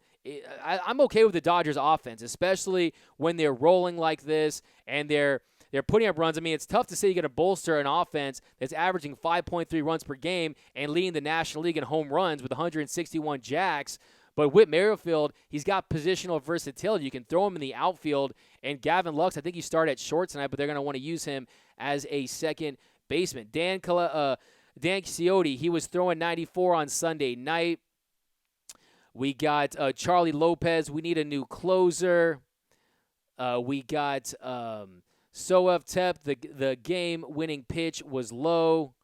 I'm okay with the Dodgers' offense, especially when they're rolling like this and they're putting up runs. It's tough to say you're going to bolster an offense that's averaging 5.3 runs per game and leading the National League in home runs with 161 jacks. But Whit Merrifield, he's got positional versatility. You can throw him in the outfield. And Gavin Lux, I think he started at short tonight, but they're going to want to use him as a second baseman. Dan Ciotti, he was throwing 94 on Sunday night. We got Charlie Lopez. We need a new closer. We got Soev Tep. The game-winning pitch was low.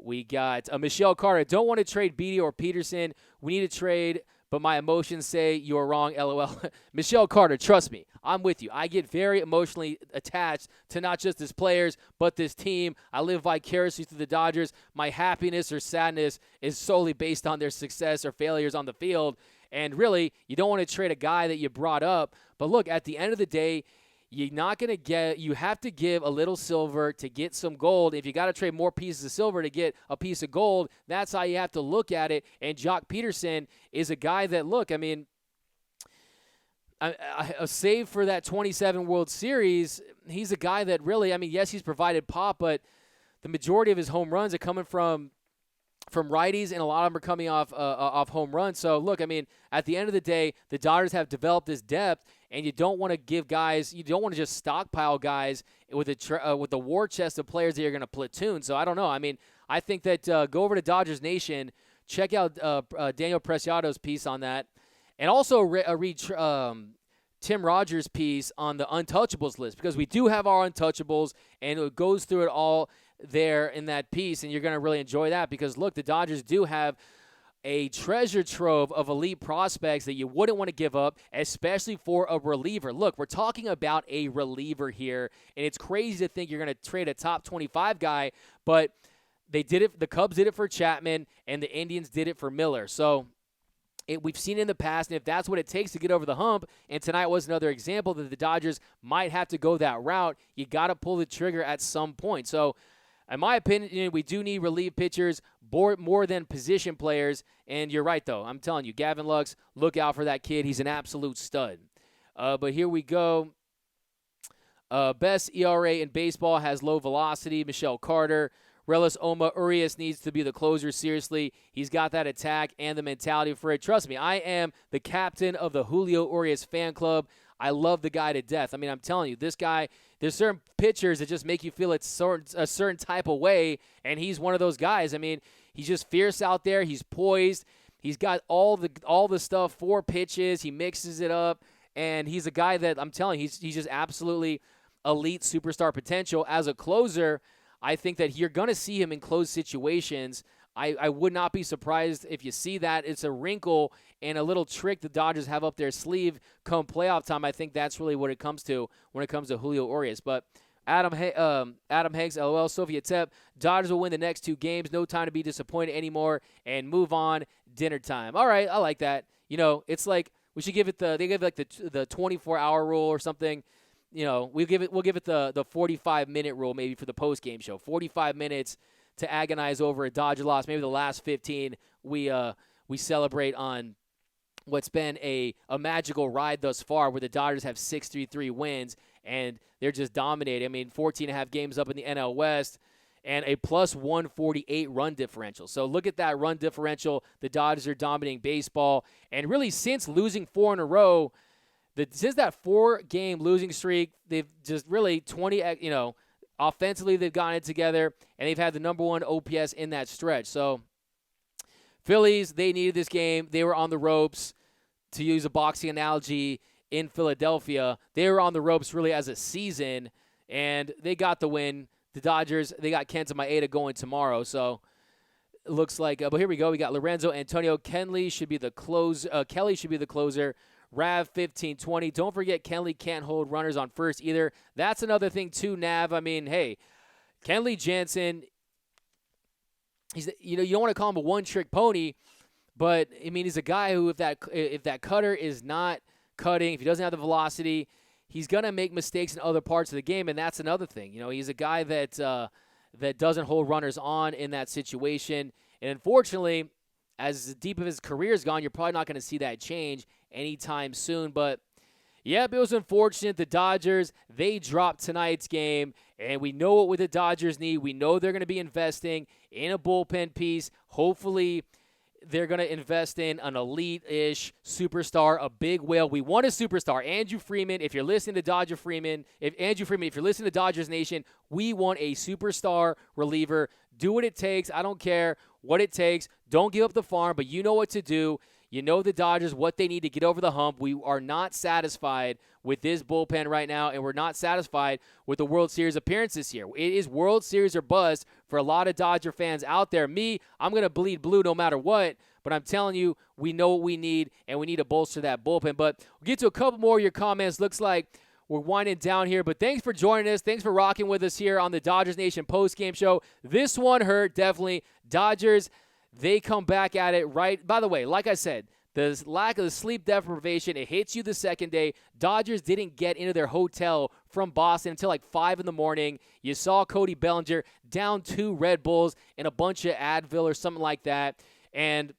We got Michelle Carter. Don't want to trade Beatty or Peterson. We need to trade, but my emotions say you're wrong, LOL. Michelle Carter, trust me, I'm with you. I get very emotionally attached to not just this players, but this team. I live vicariously through the Dodgers. My happiness or sadness is solely based on their success or failures on the field. And really, you don't want to trade a guy that you brought up. But look, at the end of the day, you have to give a little silver to get some gold. If you got to trade more pieces of silver to get a piece of gold, that's how you have to look at it. And Jock Peterson is a guy that, look, I mean, a save for that 27 World Series, he's a guy that really, I mean, yes, he's provided pop, but the majority of his home runs are coming from righties, and a lot of them are coming off home runs. So, look, I mean, at the end of the day, the Dodgers have developed this depth, and you don't want to give guys – you don't want to just stockpile guys with a war chest of players that you're going to platoon. So, I don't know. I mean, I think that go over to Dodgers Nation, check out Daniel Preciado's piece on that, and also read Tim Rogers' piece on the untouchables list, because we do have our untouchables, and it goes through it all there in that piece, and you're going to really enjoy that because, look, the Dodgers do have a treasure trove of elite prospects that you wouldn't want to give up, especially for a reliever. Look, we're talking about a reliever here, and it's crazy to think you're going to trade a top 25 guy, but they did it. The Cubs did it for Chapman, and the Indians did it for Miller. So we've seen it in the past, and if that's what it takes to get over the hump, and tonight was another example that the Dodgers might have to go that route, you got to pull the trigger at some point. So, in my opinion, we do need relief pitchers more than position players. And you're right, though. I'm telling you, Gavin Lux, look out for that kid. He's an absolute stud. But here we go. Best ERA in baseball has low velocity. Michelle Carter. Relis Oma Urias needs to be the closer. Seriously, he's got that attack and the mentality for it. Trust me, I am the captain of the Julio Urias fan club. I love the guy to death. I mean, I'm telling you, this guy, there's certain pitchers that just make you feel a certain type of way, and he's one of those guys. I mean, he's just fierce out there. He's poised. He's got all the stuff, 4 pitches. He mixes it up, and he's a guy that I'm telling you, he's just absolutely elite superstar potential. As a closer, I think that you're going to see him in close situations. I would not be surprised if you see that. It's a wrinkle and a little trick the Dodgers have up their sleeve come playoff time. I think that's really what it comes to when it comes to Julio Urias. But Adam Hanks, LOL, Sophia Tep, Dodgers will win the next 2 games. No time to be disappointed anymore and move on. Dinner time. All right, I like that. You know, it's like we should give it they give like the 24-hour rule or something. You know, we'll give it the 45-minute rule maybe for the post-game show. 45 minutes to agonize over a Dodger loss. Maybe the last 15 we celebrate on what's been a magical ride thus far, where the Dodgers have 6-3 wins and they're just dominating. I mean, 14.5 games up in the NL West and a plus 148 run differential. So look at that run differential. The Dodgers are dominating baseball, and really since losing 4 in a row, since that 4-game losing streak, they've just really 20. Offensively, they've gotten it together, and they've had the number 1 OPS in that stretch. So, Phillies, they needed this game. They were on the ropes, to use a boxing analogy, in Philadelphia. They were on the ropes really as a season, and they got the win. The Dodgers, they got Kenta Maeda going tomorrow. So, it looks like, but here we go. We got Lorenzo Antonio. Kelly should be the closer. Rav 15-20. Don't forget Kenley can't hold runners on first either. That's another thing too, Nav. I mean, hey, Kenley Jansen, you don't want to call him a one-trick pony, but I mean, he's a guy who if that cutter is not cutting, if he doesn't have the velocity, he's gonna make mistakes in other parts of the game, and that's another thing. You know, he's a guy that doesn't hold runners on in that situation, and unfortunately, as deep of his career is gone, you're probably not going to see that change anytime soon. But, yep, it was unfortunate. The Dodgers, they dropped tonight's game, and we know what the Dodgers need. We know they're going to be investing in a bullpen piece. Hopefully, they're going to invest in an elite-ish superstar, a big whale. We want a superstar. Andrew Freeman, if you're listening to if you're listening to Dodgers Nation, we want a superstar reliever. Do what it takes. I don't care what it takes. Don't give up the farm, but you know what to do. You know the Dodgers, what they need to get over the hump. We are not satisfied with this bullpen right now, and we're not satisfied with the World Series appearance this year. It is World Series or bust for a lot of Dodger fans out there. Me, I'm going to bleed blue no matter what, but I'm telling you, we know what we need, and we need to bolster that bullpen. But we'll get to a couple more of your comments. Looks like we're winding down here, but thanks for joining us. Thanks for rocking with us here on the Dodgers Nation postgame show. This one hurt, definitely. Dodgers, they come back at it right. By the way, like I said, the lack of the sleep deprivation, it hits you the second day. Dodgers didn't get into their hotel from Boston until like 5 in the morning. You saw Cody Bellinger down 2 Red Bulls and a bunch of Advil or something like that. And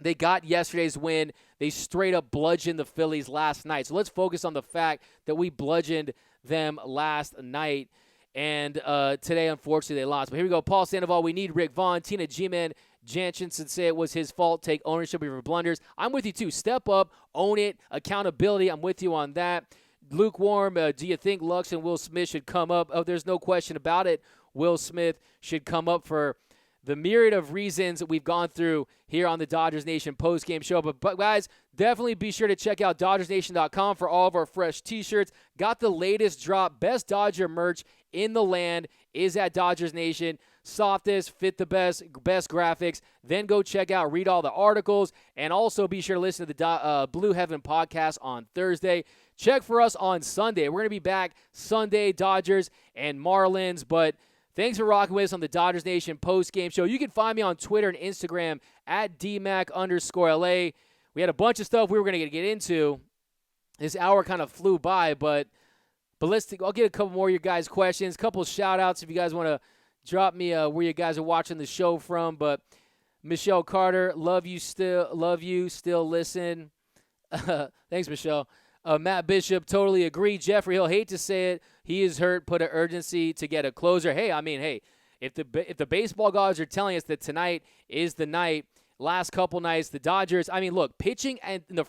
they got yesterday's win. They straight up bludgeoned the Phillies last night. So let's focus on the fact that we bludgeoned them last night. And today, unfortunately, they lost. But here we go. Paul Sandoval, we need Rick Vaughn. Tina G-Man Jansen say it was his fault. Take ownership of your blunders. I'm with you, too. Step up. Own it. Accountability. I'm with you on that. Lukewarm, do you think Lux and Will Smith should come up? Oh, there's no question about it. Will Smith should come up for the myriad of reasons that we've gone through here on the Dodgers Nation postgame show. But guys, definitely be sure to check out DodgersNation.com for all of our fresh T-shirts. Got the latest drop. Best Dodger merch in the land is at Dodgers Nation. Softest, fit the best graphics. Then go check out, read all the articles, and also be sure to listen to the Blue Heaven podcast on Thursday. Check for us on Sunday. We're going to be back Sunday, Dodgers and Marlins, but thanks for rocking with us on the Dodgers Nation post-game show. You can find me on Twitter and Instagram at DMAC_LA. We had a bunch of stuff we were going to get into. This hour kind of flew by, but I'll get a couple more of your guys' questions, a couple of shout-outs if you guys want to drop me where you guys are watching the show from. But Michelle Carter, love you, still listen. Thanks, Michelle. Matt Bishop, totally agree. Jeffrey Hill, hate to say it, he is hurt. Put an urgency to get a closer. Hey, if the baseball gods are telling us that tonight is the night, last couple nights, the Dodgers. Look, pitching and the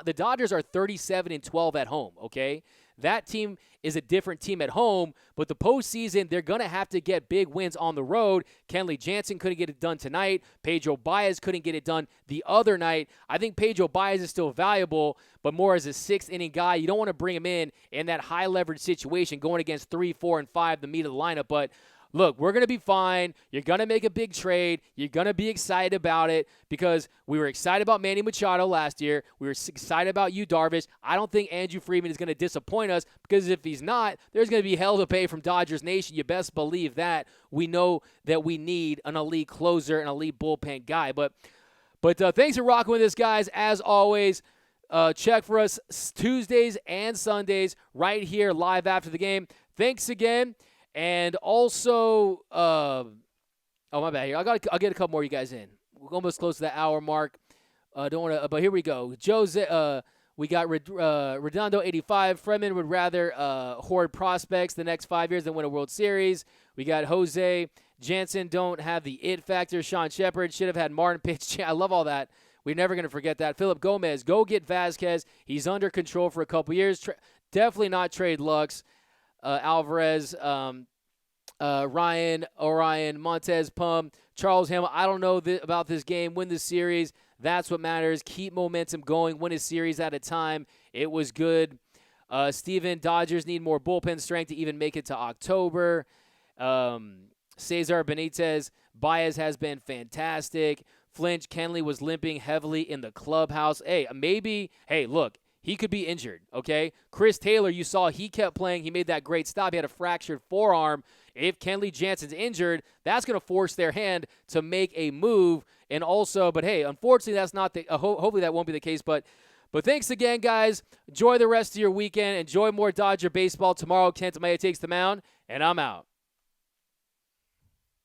the Dodgers are 37-12 at home. Okay, that team is a different team at home, but the postseason, they're going to have to get big wins on the road. Kenley Jansen couldn't get it done tonight. Pedro Baez couldn't get it done the other night. I think Pedro Baez is still valuable, but more as a sixth-inning guy. You don't want to bring him in that high-leverage situation going against 3, 4, and 5, the meat of the lineup. But look, we're going to be fine. You're going to make a big trade. You're going to be excited about it because we were excited about Manny Machado last year. We were excited about you, Darvish. I don't think Andrew Friedman is going to disappoint us because if he's not, there's going to be hell to pay from Dodgers Nation. You best believe that. We know that we need an elite closer, an elite bullpen guy. But thanks for rocking with us, guys. As always, check for us Tuesdays and Sundays right here live after the game. Thanks again. And also, my bad here. I'll get a couple more of you guys in. We're almost close to the hour mark. Don't want to, but here we go. Jose, we got Redondo 85. Freeman would rather hoard prospects the next 5 years than win a World Series. We got Jose Jansen. Don't have the it factor. Sean Shepard should have had Martin pitch. I love all that. We're never going to forget that. Philip Gomez, go get Vasquez. He's under control for a couple years. Definitely not trade Lux. Alvarez, Ryan, Orion, Montez, Pum, Charles Hamill. I don't know about this game. Win the series. That's what matters. Keep momentum going. Win a series at a time. It was good. Steven, Dodgers need more bullpen strength to even make it to October. Cesar Benitez, Baez has been fantastic. Flinch, Kenley was limping heavily in the clubhouse. Look. He could be injured, okay? Chris Taylor, you saw he kept playing. He made that great stop. He had a fractured forearm. If Kenley Jansen's injured, that's going to force their hand to make a move. And also, unfortunately, that's not the hopefully that won't be the case. But thanks again, guys. Enjoy the rest of your weekend. Enjoy more Dodger baseball tomorrow. Kent Amaya takes the mound, and I'm out.